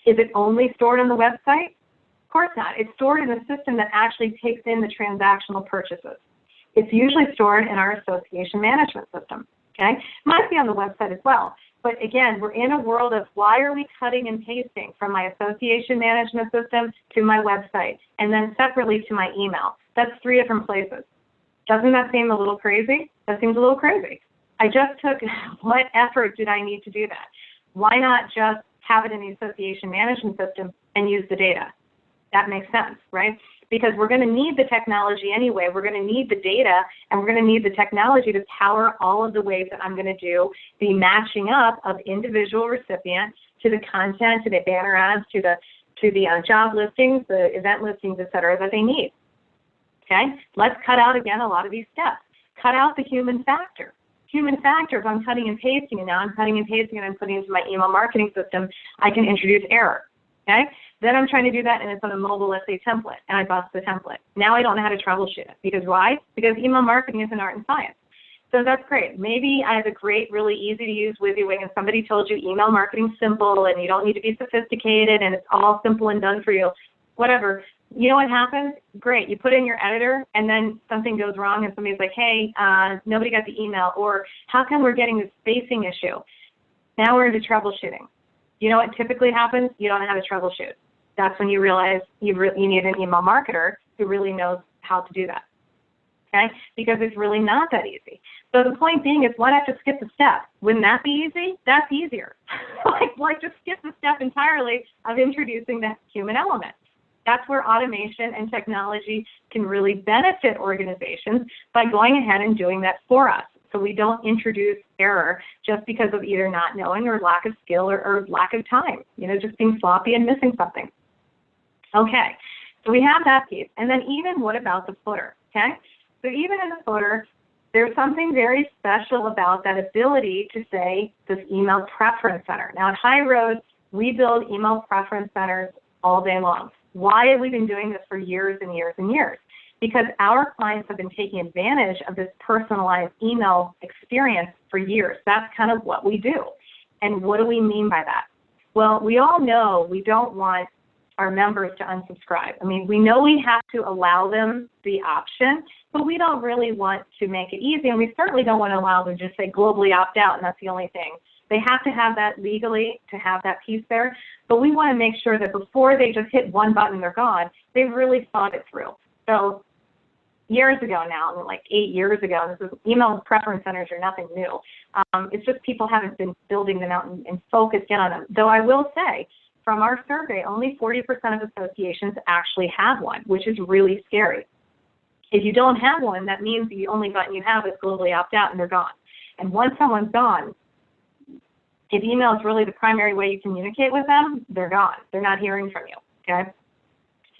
Is it only stored on the website? Of course not. It's stored in a system that actually takes in the transactional purchases. It's usually stored in our association management system, okay? Might be on the website as well. But again, we're in a world of why are we cutting and pasting from my association management system to my website and then separately to my email? That's 3 different places. Doesn't that seem a little crazy? That seems a little crazy. I just took, what effort did I need to do that? Why not just have it in the association management system and use the data? That makes sense, right? Because we're going to need the technology anyway. We're going to need the data, and we're going to need the technology to power all of the ways that I'm going to do the matching up of individual recipients to the content, to the banner ads, to the job listings, the event listings, et cetera, that they need. Okay? Let's cut out, again, a lot of these steps. Cut out the human factor. Human factor, if I'm cutting and pasting, and now I'm cutting and pasting and I'm putting into my email marketing system, I can introduce error. Okay? Then I'm trying to do that, and it's on a mobile, let's say, template, and I bust the template. Now I don't know how to troubleshoot it. Because why? Because email marketing is an art and science. So that's great. Maybe I have a great, really easy-to-use WYSIWYG, and somebody told you email marketing's simple, and you don't need to be sophisticated, and it's all simple and done for you. Whatever. You know what happens? Great. You put in your editor, and then something goes wrong, and somebody's like, hey, nobody got the email, or how come we're getting this spacing issue? Now we're into troubleshooting. You know what typically happens? You don't know how to troubleshoot. That's when you realize you need an email marketer who really knows how to do that, okay? Because it's really not that easy. So the point being is, why not just skip the step? Wouldn't that be easy? That's easier. like just skip the step entirely of introducing the human element. That's where automation and technology can really benefit organizations by going ahead and doing that for us. So we don't introduce error just because of either not knowing or lack of skill or lack of time, just being sloppy and missing something. Okay, so we have that piece. And then even what about the footer, okay? So even in the footer, there's something very special about that ability to say this email preference center. Now at HighRoad, we build email preference centers all day long. Why have we been doing this for years and years and years? Because our clients have been taking advantage of this personalized email experience for years. That's kind of what we do. And what do we mean by that? Well, we all know we don't want our members to unsubscribe. I mean, we know we have to allow them the option, but we don't really want to make it easy, and we certainly don't want to allow them to just say globally opt out, and that's the only thing. They have to have that legally to have that piece there, but we want to make sure that before they just hit one button and they're gone, they've really thought it through. So years ago now, like 8 years ago, email preference centers are nothing new. It's just people haven't been building them out and focused in on them. Though I will say, from our survey, only 40% of associations actually have one, which is really scary. If you don't have one, that means the only button you have is globally opt out and they're gone. And once someone's gone, if email is really the primary way you communicate with them, they're gone. They're not hearing from you, okay?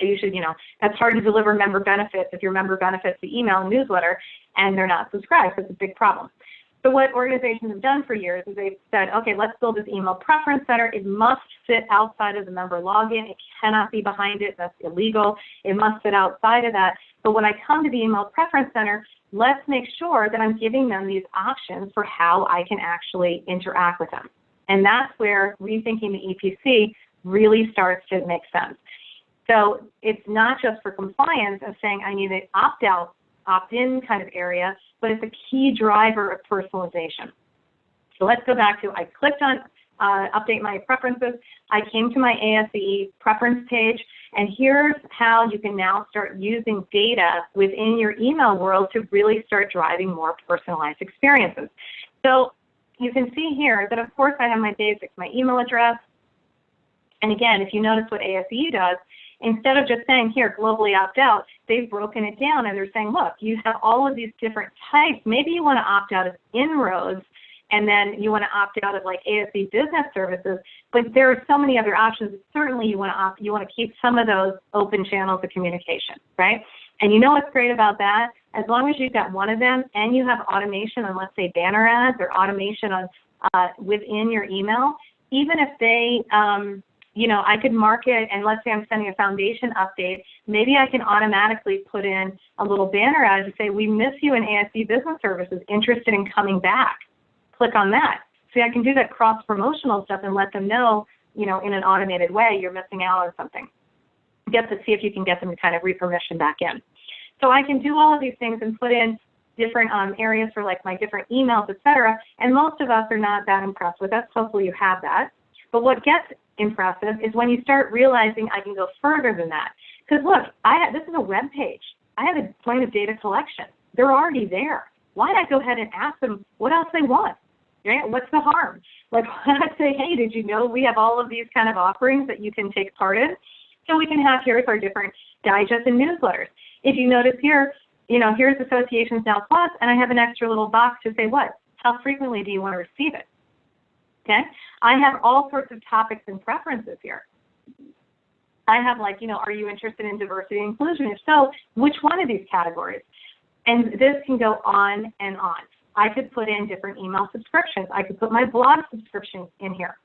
So you should, that's hard to deliver member benefits if your member benefits the email and newsletter and they're not subscribed. So it's a big problem. So what organizations have done for years is they've said, okay, let's build this email preference center. It must sit outside of the member login. It cannot be behind it. That's illegal. It must sit outside of that. But when I come to the email preference center, let's make sure that I'm giving them these options for how I can actually interact with them. And that's where rethinking the EPC really starts to make sense. So it's not just for compliance of saying I need an opt-out, opt-in kind of area, but it's a key driver of personalization. So let's go back to, I clicked on update my preferences. I came to my ASE preference page, and here's how you can now start using data within your email world to really start driving more personalized experiences. So you can see here that, of course, I have my basics, my email address. And again, if you notice what ASE does, instead of just saying, here, globally opt out, they've broken it down and they're saying, look, you have all of these different types. Maybe you want to opt out of inroads, and then you want to opt out of like ASE business services, but there are so many other options. Certainly you want to keep some of those open channels of communication, right? And you know what's great about that? As long as you've got one of them and you have automation on, let's say, banner ads or automation on within your email, even if they, I could mark it, and let's say I'm sending a foundation update, maybe I can automatically put in a little banner ad to say, we miss you in ASE Business Services, interested in coming back. Click on that. See, I can do that cross-promotional stuff and let them know, in an automated way, you're missing out on something. See if you can get them to kind of re-permission back in. So I can do all of these things and put in different areas for like my different emails, et cetera, and most of us are not that impressed with that. Hopefully you have that. But what gets impressive is when you start realizing I can go further than that. Because look, this is a web page. I have a point of data collection. They're already there. Why not go ahead and ask them what else they want? Right? What's the harm? Like, why not say, hey, did you know we have all of these kind of offerings that you can take part in? So we can have, here's our different digests and newsletters. If you notice here, here's Associations Now Plus, and I have an extra little box to say what? How frequently do you want to receive it? Okay? I have all sorts of topics and preferences here. I have like, are you interested in diversity and inclusion? If so, which one of these categories? And this can go on and on. I could put in different email subscriptions. I could put my blog subscription in here.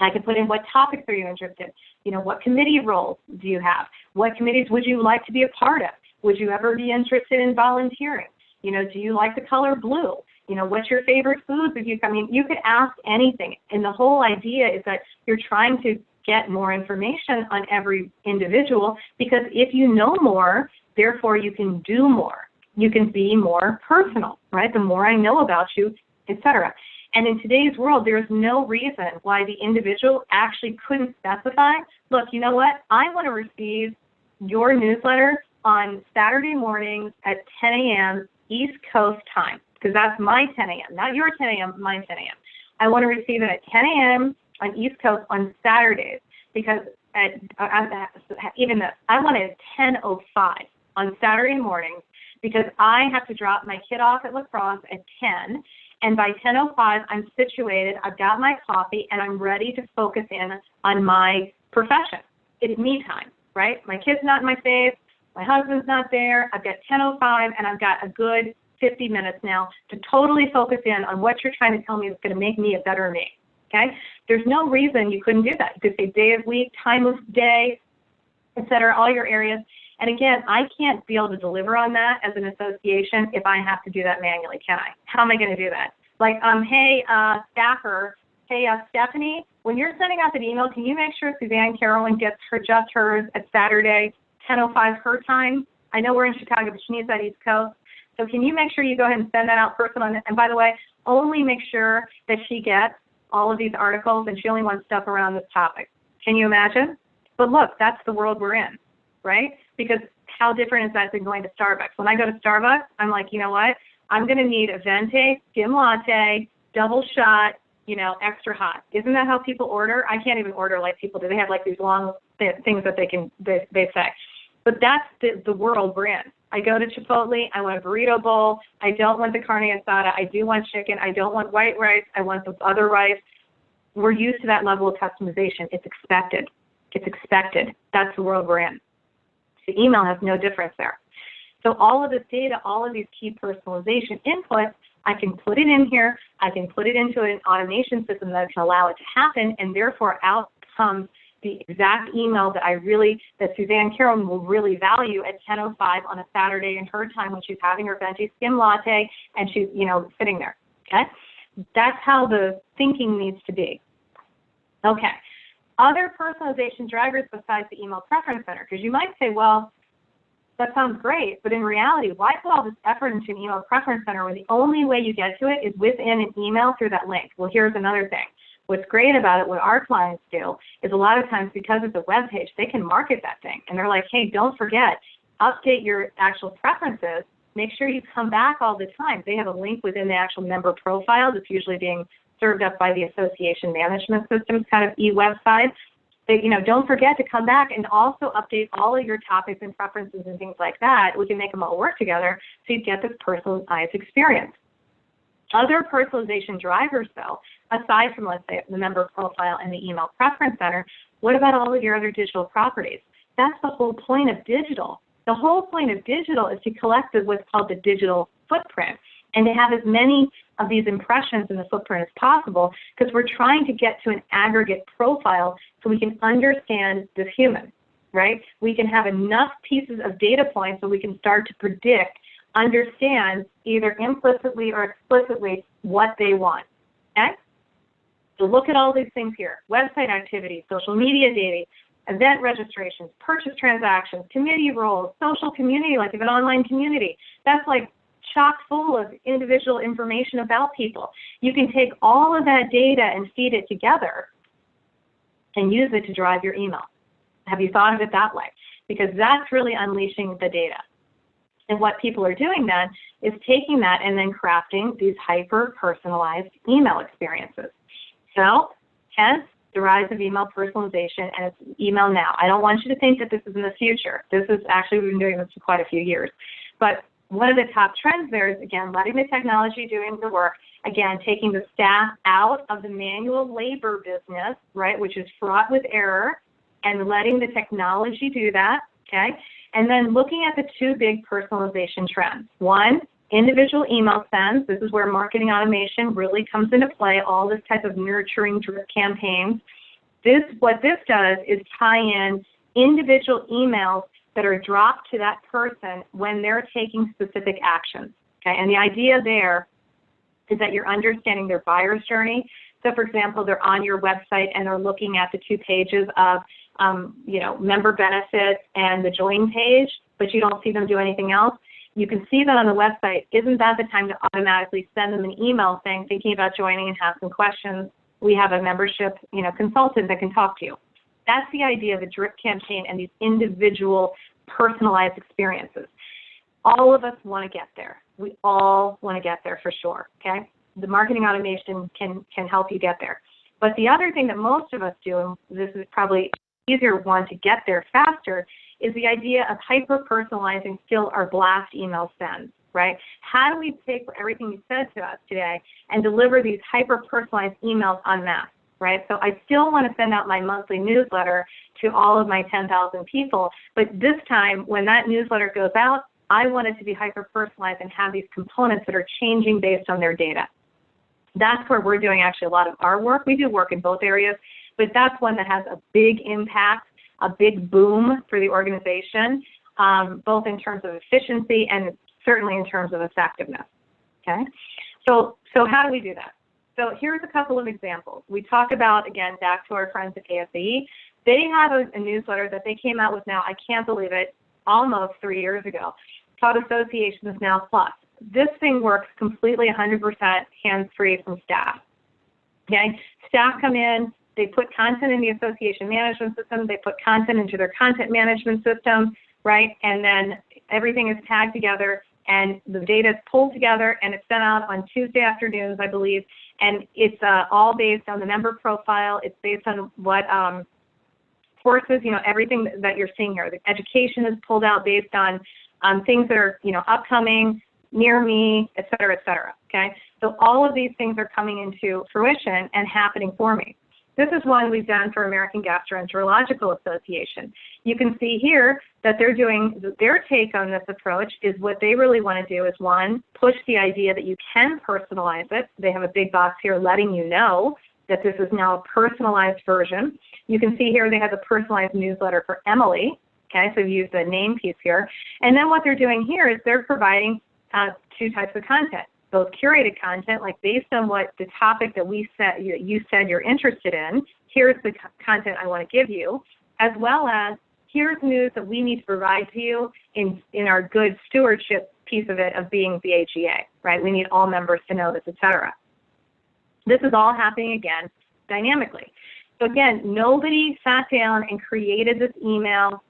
I could put in what topics are you interested in? What committee roles do you have? What committees would you like to be a part of? Would you ever be interested in volunteering? Do you like the color blue? What's your favorite foods? You could ask anything. And the whole idea is that you're trying to get more information on every individual, because if you know more, therefore you can do more. You can be more personal, right? The more I know about you, etc. And in today's world, there's no reason why the individual actually couldn't specify, look, you know what? I want to receive your newsletter on Saturday mornings at 10 a.m. East Coast time, because that's my 10 a.m., not your 10 a.m., my 10 a.m. I want to receive it at 10 a.m. on East Coast on Saturdays, because I want it at 10:05 on Saturday mornings, because I have to drop my kid off at lacrosse at 10, and by 10:05, I'm situated, I've got my coffee, and I'm ready to focus in on my profession. It's me time, right? My kid's not in my face, my husband's not there, I've got 10:05, and I've got a good 50 minutes now to totally focus in on what you're trying to tell me is going to make me a better me, okay? There's no reason you couldn't do that. You could say day of week, time of day, et cetera, all your areas. And again, I can't be able to deliver on that as an association if I have to do that manually, can I? How am I going to do that? Like, hey, staffer, hey, Stephanie, when you're sending out an email, can you make sure Suzanne Carolyn gets just hers at Saturday, 10:05 her time? I know we're in Chicago, but she needs that East Coast. So can you make sure you go ahead and send that out personally? And by the way, only make sure that she gets all of these articles and she only wants stuff around this topic. Can you imagine? But look, that's the world we're in, right? Because how different is that than going to Starbucks? When I go to Starbucks, I'm like, you know what? I'm going to need a venti, skim latte, double shot, extra hot. Isn't that how people order? I can't even order like people do. They have like these long things that they say. But that's the world we're in. I go to Chipotle, I want a burrito bowl, I don't want the carne asada, I do want chicken, I don't want white rice, I want the other rice. We're used to that level of customization. It's expected. It's expected. That's the world we're in. The email has no difference there. So all of this data, all of these key personalization inputs I can put it in here, I can put it into an automation system that can allow it to happen, and therefore out comes the exact email that Suzanne Carroll will really value at 10:05 on a Saturday in her time when she's having her venti skim latte and she's, sitting there, okay? That's how the thinking needs to be. Okay. Other personalization drivers besides the email preference center, because you might say, well, that sounds great, but in reality, why put all this effort into an email preference center when the only way you get to it is within an email through that link? Well, here's another thing. What's great about it, what our clients do, is a lot of times because it's a web page, they can market that thing. And they're like, hey, don't forget, update your actual preferences. Make sure you come back all the time. They have a link within the actual member profile that's usually being served up by the association management systems kind of e-website. Don't forget to come back and also update all of your topics and preferences and things like that. We can make them all work together so you get this personalized experience. Other personalization drivers, though, aside from, let's say, the member profile and the email preference center, what about all of your other digital properties? That's the whole point of digital. The whole point of digital is to collect what's called the digital footprint and to have as many of these impressions in the footprint as possible, because we're trying to get to an aggregate profile so we can understand this human, right? We can have enough pieces of data points so we can start to predict, understand either implicitly or explicitly what they want, okay? So look at all these things here: website activity, social media data, event registrations, purchase transactions, committee roles, social community, like an online community. That's like chock full of individual information about people. You can take all of that data and feed it together and use it to drive your email. Have you thought of it that way? Because that's really unleashing the data. And what people are doing then is taking that and then crafting these hyper-personalized email experiences. So, hence the rise of email personalization, and it's email now. I don't want you to think that this is in the future. This is actually, we've been doing this for quite a few years. But one of the top trends there is, again, letting the technology doing the work, again, taking the staff out of the manual labor business, right, which is fraught with error, and letting the technology do that, okay? And then looking at the two big personalization trends. One, individual email sends. This is where marketing automation really comes into play, all this type of nurturing drip campaigns. What this does is tie in individual emails that are dropped to that person when they're taking specific actions, okay? And the idea there is that you're understanding their buyer's journey. So, for example, they're on your website and they're looking at the 2 pages of, member benefits and the join page, but you don't see them do anything else. You can see that on the website. Isn't that the time to automatically send them an email saying, thinking about joining and have some questions? We have a membership, consultant that can talk to you. That's the idea of a drip campaign and these individual personalized experiences. All of us want to get there. We all want to get there for sure, okay? The marketing automation can help you get there. But the other thing that most of us do, and this is probably easier one to get there faster, is the idea of hyper-personalizing still our blast email sends, right? How do we take everything you said to us today and deliver these hyper-personalized emails en masse? Right? So I still want to send out my monthly newsletter to all of my 10,000 people, but this time when that newsletter goes out, I want it to be hyper-personalized and have these components that are changing based on their data. That's where we're doing actually a lot of our work. We do work in both areas, but that's one that has a big impact, a big boom for the organization, both in terms of efficiency and certainly in terms of effectiveness. Okay? So how do we do that? So here's a couple of examples. We talk about, again, back to our friends at ASAE. They have a newsletter that they came out with now, I can't believe it, almost 3 years ago, called Associations Now Plus. This thing works completely 100% hands-free from staff. Okay? Staff come in, they put content in the association management system, they put content into their content management system, right? And then everything is tagged together, and the data is pulled together, and it's sent out on Tuesday afternoons, I believe. And it's all based on the member profile. It's based on what courses, everything that you're seeing here. The education is pulled out based on things that are, upcoming, near me, et cetera, okay? So all of these things are coming into fruition and happening for me. This is one we've done for American Gastroenterological Association. You can see here that they're doing, their take on this approach is what they really want to do is, one, push the idea that you can personalize it. They have a big box here letting you know that this is now a personalized version. You can see here they have a personalized newsletter for Emily. Okay, so we've used the name piece here. And then what they're doing here is they're providing two types of content, both curated content, like based on what the topic that you said you're interested in, here's the content I want to give you, as well as here's news that we need to provide to you in our good stewardship piece of it of being the HEA, right? We need all members to know this, etc. This is all happening, again, dynamically. So again, nobody sat down and created this email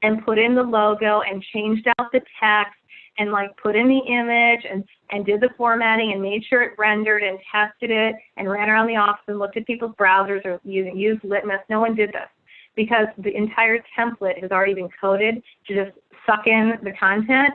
and put in the logo and changed out the text and like put in the image and did the formatting and made sure it rendered and tested it and ran around the office and looked at people's browsers or used Litmus. No one did this because the entire template has already been coded to just suck in the content,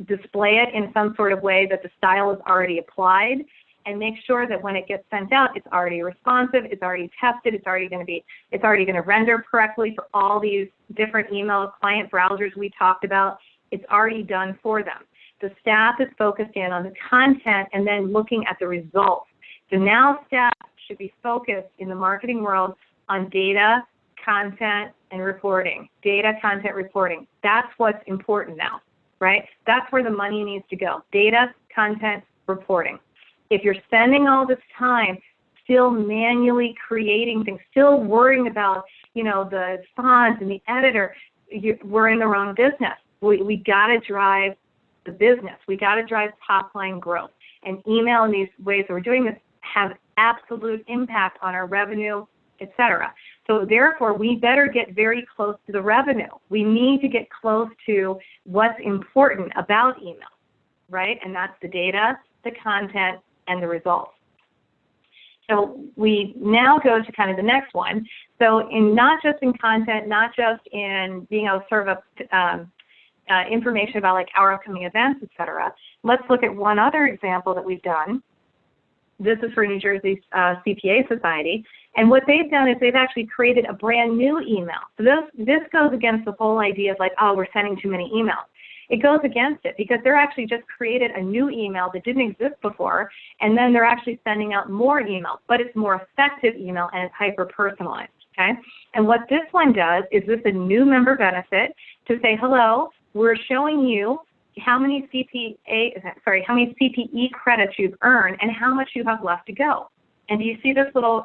display it in some sort of way that the style is already applied, and make sure that when it gets sent out, it's already responsive, it's already tested, it's already going to render correctly for all these different email client browsers we talked about. It's already done for them. The staff is focused in on the content and then looking at the results. So now staff should be focused in the marketing world on data, content, and reporting. Data, content, reporting. That's what's important now, right? That's where the money needs to go. Data, content, reporting. If you're spending all this time still manually creating things, still worrying about, the fonts and the editor, we're in the wrong business. We got to drive the business. We got to drive top line growth. And email and these ways that we're doing this have absolute impact on our revenue, etc. So therefore, we better get very close to the revenue. We need to get close to what's important about email, right? And that's the data, the content, and the results. So we now go to kind of the next one. So not just in content, not just in being able to serve up information about like our upcoming events, etc. Let's look at one other example that we've done. This is for New Jersey CPA Society. And what they've done is they've actually created a brand new email. So this goes against the whole idea of like, oh, we're sending too many emails. It goes against it because they're actually just created a new email that didn't exist before, and then they're actually sending out more emails, but it's more effective email and it's hyper-personalized, okay? And what this one does is this a new member benefit to say, hello, we're showing you how many CPE credits you've earned and how much you have left to go. And do you see this little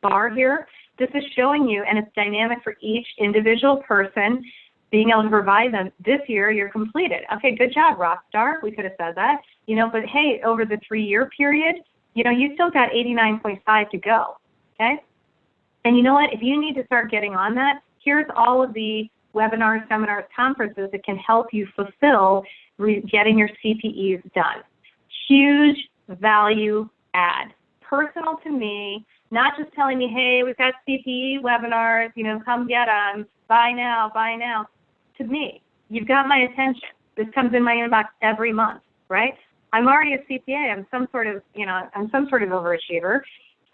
bar here? This is showing you, and it's dynamic for each individual person, being able to provide them, this year you're completed. Okay, good job, rock star. We could have said that. But hey, over the 3-year period, you still got 89.5 to go, okay? And you know what? If you need to start getting on that, here's all of the webinars, seminars, conferences that can help you fulfill getting your CPEs done. Huge value add. Personal to me, not just telling me, hey, we've got CPE webinars, come get them, buy now, buy now. To me, you've got my attention. This comes in my inbox every month, right? I'm already a CPA. I'm some sort of overachiever.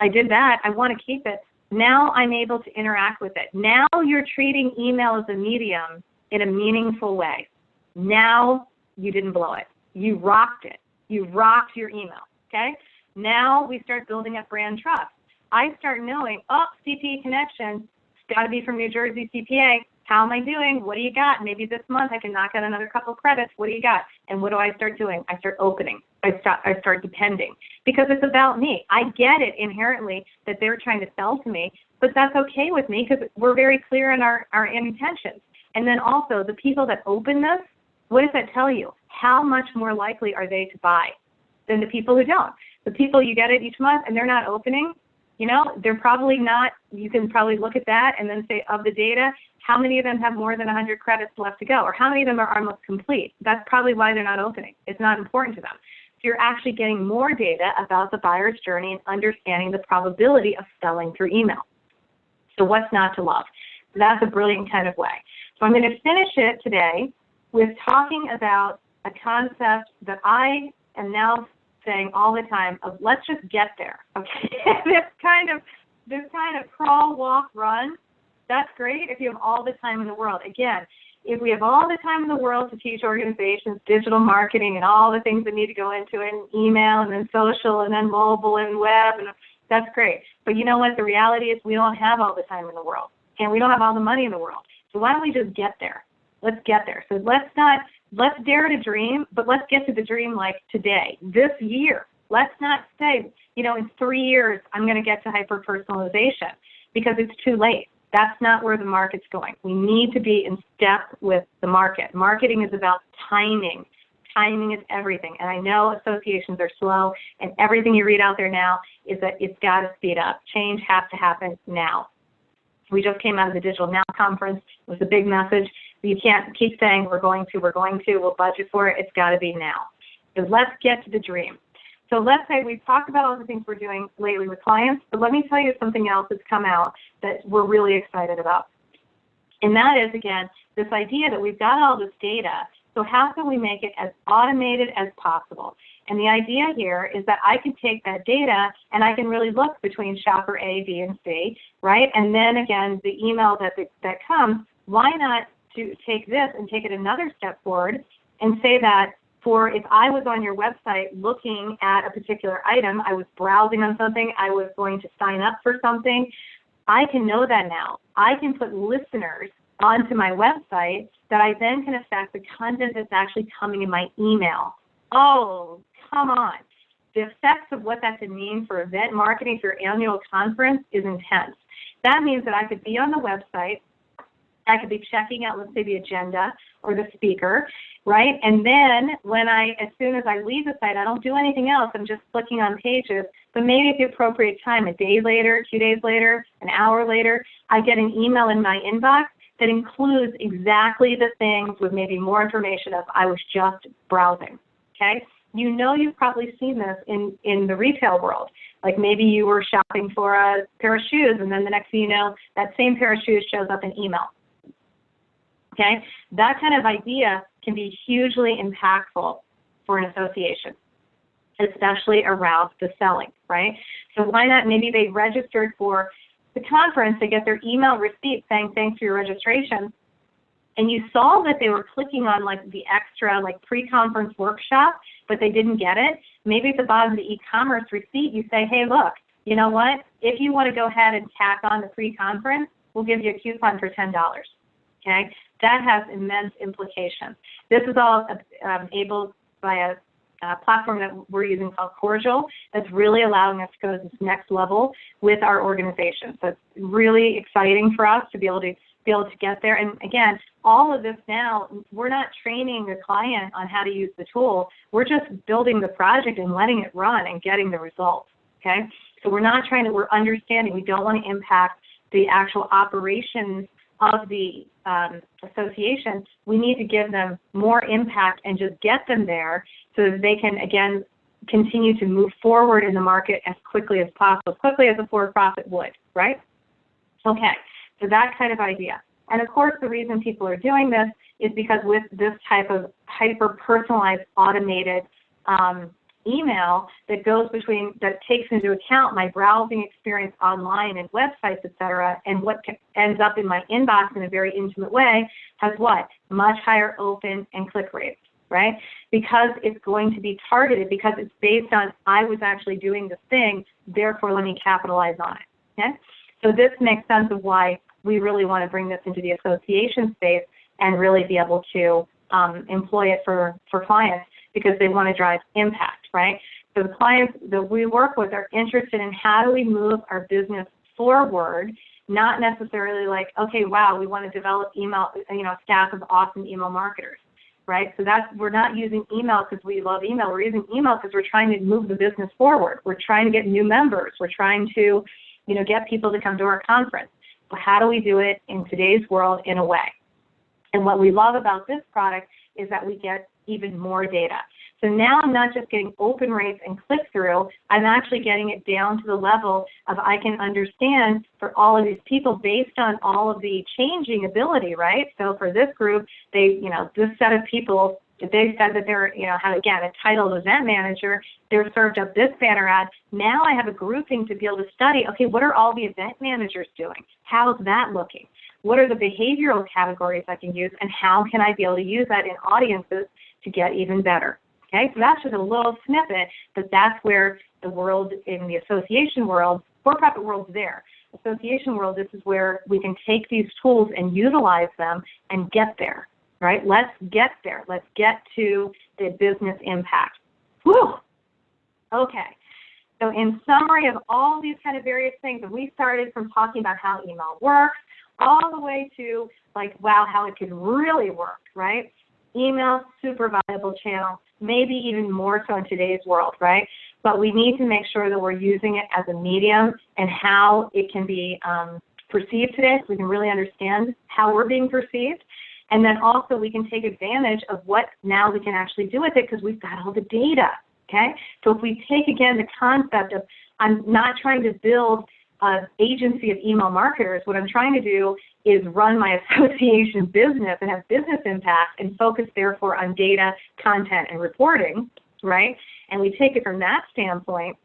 I did that. I want to keep it. Now I'm able to interact with it. Now you're treating email as a medium in a meaningful way. Now you didn't blow it. You rocked it. You rocked your email, okay? Now we start building up brand trust. I start knowing, CPE connection, it's got to be from New Jersey CPA. How am I doing? What do you got? Maybe this month I can knock out another couple credits. What do you got? And what do I start doing? I start opening. I start depending. Because it's about me. I get it inherently that they're trying to sell to me, but that's okay with me because we're very clear in our intentions. And then also the people that open this, what does that tell you? How much more likely are they to buy than the people who don't? The people you get it each month and they're not opening, they're probably not. You can probably look at that and then say, of the data, how many of them have more than 100 credits left to go? Or how many of them are almost complete? That's probably why they're not opening. It's not important to them. So you're actually getting more data about the buyer's journey and understanding the probability of selling through email. So what's not to love? That's a brilliant kind of way. So I'm going to finish it today with talking about a concept that I am now saying all the time of let's just get there. Okay, this kind of crawl, walk, run. That's great if you have all the time in the world. Again, if we have all the time in the world to teach organizations digital marketing and all the things that need to go into it, and email and then social and then mobile and web, and that's great. But you know what? The reality is we don't have all the time in the world, and we don't have all the money in the world. So why don't we just get there? Let's get there. So let's dare to dream, but let's get to the dream like today, this year. Let's not say, in 3 years I'm going to get to hyper-personalization, because it's too late. That's not where the market's going. We need to be in step with the market. Marketing is about timing. Timing is everything. And I know associations are slow, and everything you read out there now is that it's got to speed up. Change has to happen now. We just came out of the Digital Now conference. It was a big message. You can't keep saying we're going to, we'll budget for it. It's got to be now. So let's get to the dream. So let's say we've talked about all the things we're doing lately with clients, but let me tell you something else that's come out that we're really excited about. And that is, again, this idea that we've got all this data, so how can we make it as automated as possible? And the idea here is that I can take that data and I can really look between shopper A, B, and C, right? And then, again, the email that comes, why not to take this and take it another step forward and say that if I was on your website looking at a particular item, I was browsing on something, I was going to sign up for something, I can know that now. I can put listeners onto my website that I then can affect the content that's actually coming in my email. Oh, come on. The effects of what that could mean for event marketing for your annual conference is intense. That means that I could be on the website, I could be checking out, let's say, the agenda or the speaker, right? And then as soon as I leave the site, I don't do anything else. I'm just clicking on pages. But maybe at the appropriate time, a day later, 2 days later, an hour later, I get an email in my inbox that includes exactly the things with maybe more information of I was just browsing, okay? You've probably seen this in the retail world. Like maybe you were shopping for a pair of shoes, and then the next thing you know, that same pair of shoes shows up in email. Okay, that kind of idea can be hugely impactful for an association, especially around the selling, right? So why not, maybe they registered for the conference, they get their email receipt saying thanks for your registration, and you saw that they were clicking on like the extra like pre-conference workshop, but they didn't get it. Maybe at the bottom of the e-commerce receipt you say, hey, look, you know what? If you want to go ahead and tack on the pre-conference, we'll give you a coupon for $10. Okay, that has immense implications. This is all enabled by a platform that we're using called Cordial that's really allowing us to go to this next level with our organization. So it's really exciting for us to be able to get there. And again, all of this now, we're not training the client on how to use the tool. We're just building the project and letting it run and getting the results. Okay, so we're understanding we don't want to impact the actual operations of the association. We need to give them more impact and just get them there so that they can, again, continue to move forward in the market as quickly as possible, as quickly as a for-profit would, right? Okay, so that kind of idea. And of course, the reason people are doing this is because with this type of hyper-personalized automated email that takes into account my browsing experience online and websites, etc., and what ends up in my inbox in a very intimate way has what? Much higher open and click rates, right? Because it's going to be targeted, because it's based on I was actually doing this thing, therefore let me capitalize on it, okay? So this makes sense of why we really want to bring this into the association space and really be able to employ it for clients, because they want to drive impact, right? So the clients that we work with are interested in how do we move our business forward, not necessarily like, okay, wow, we want to develop email, a staff of awesome email marketers, right? So we're not using email because we love email. We're using email because we're trying to move the business forward. We're trying to get new members. We're trying to, get people to come to our conference. So how do we do it in today's world in a way? And what we love about this product is that we get even more data. So now I'm not just getting open rates and click-through, I'm actually getting it down to the level of I can understand for all of these people based on all of the changing ability, right? So for this group, this set of people If they said that they're, have, again, a titled event manager, they're served up this banner ad. Now I have a grouping to be able to study, okay, what are all the event managers doing? How's that looking? What are the behavioral categories I can use, and how can I be able to use that in audiences to get even better? Okay, so that's just a little snippet, but that's where the world, in the association world, for-profit world's there. Association world, this is where we can take these tools and utilize them and get there, right? Let's get there. Let's get to the business impact. Whew. Okay. So in summary of all these kind of various things, and we started from talking about how email works, all the way to, like, wow, how it could really work, right? Email, super valuable channel, maybe even more so in today's world, right? But we need to make sure that we're using it as a medium and how it can be perceived today, so we can really understand how we're being perceived. And then also we can take advantage of what now we can actually do with it because we've got all the data, okay? So if we take, again, the concept of I'm not trying to build an agency of email marketers, what I'm trying to do is run my association business and have business impact and focus, therefore, on data, content, and reporting, right? And we take it from that standpoint,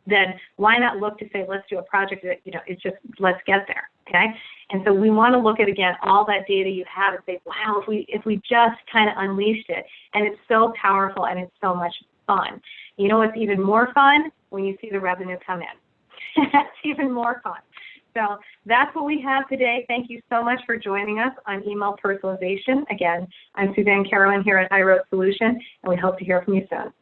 then why not look to say, let's do a project that, it's just, let's get there, okay? And so we want to look at, again, all that data you have and say, wow, if we just kind of unleashed it, and it's so powerful and it's so much fun. You know what's even more fun? When you see the revenue come in. That's even more fun. So that's what we have today. Thank you so much for joining us on email personalization. Again, I'm Suzanne Carolyn here at HighRoad Solution, and we hope to hear from you soon.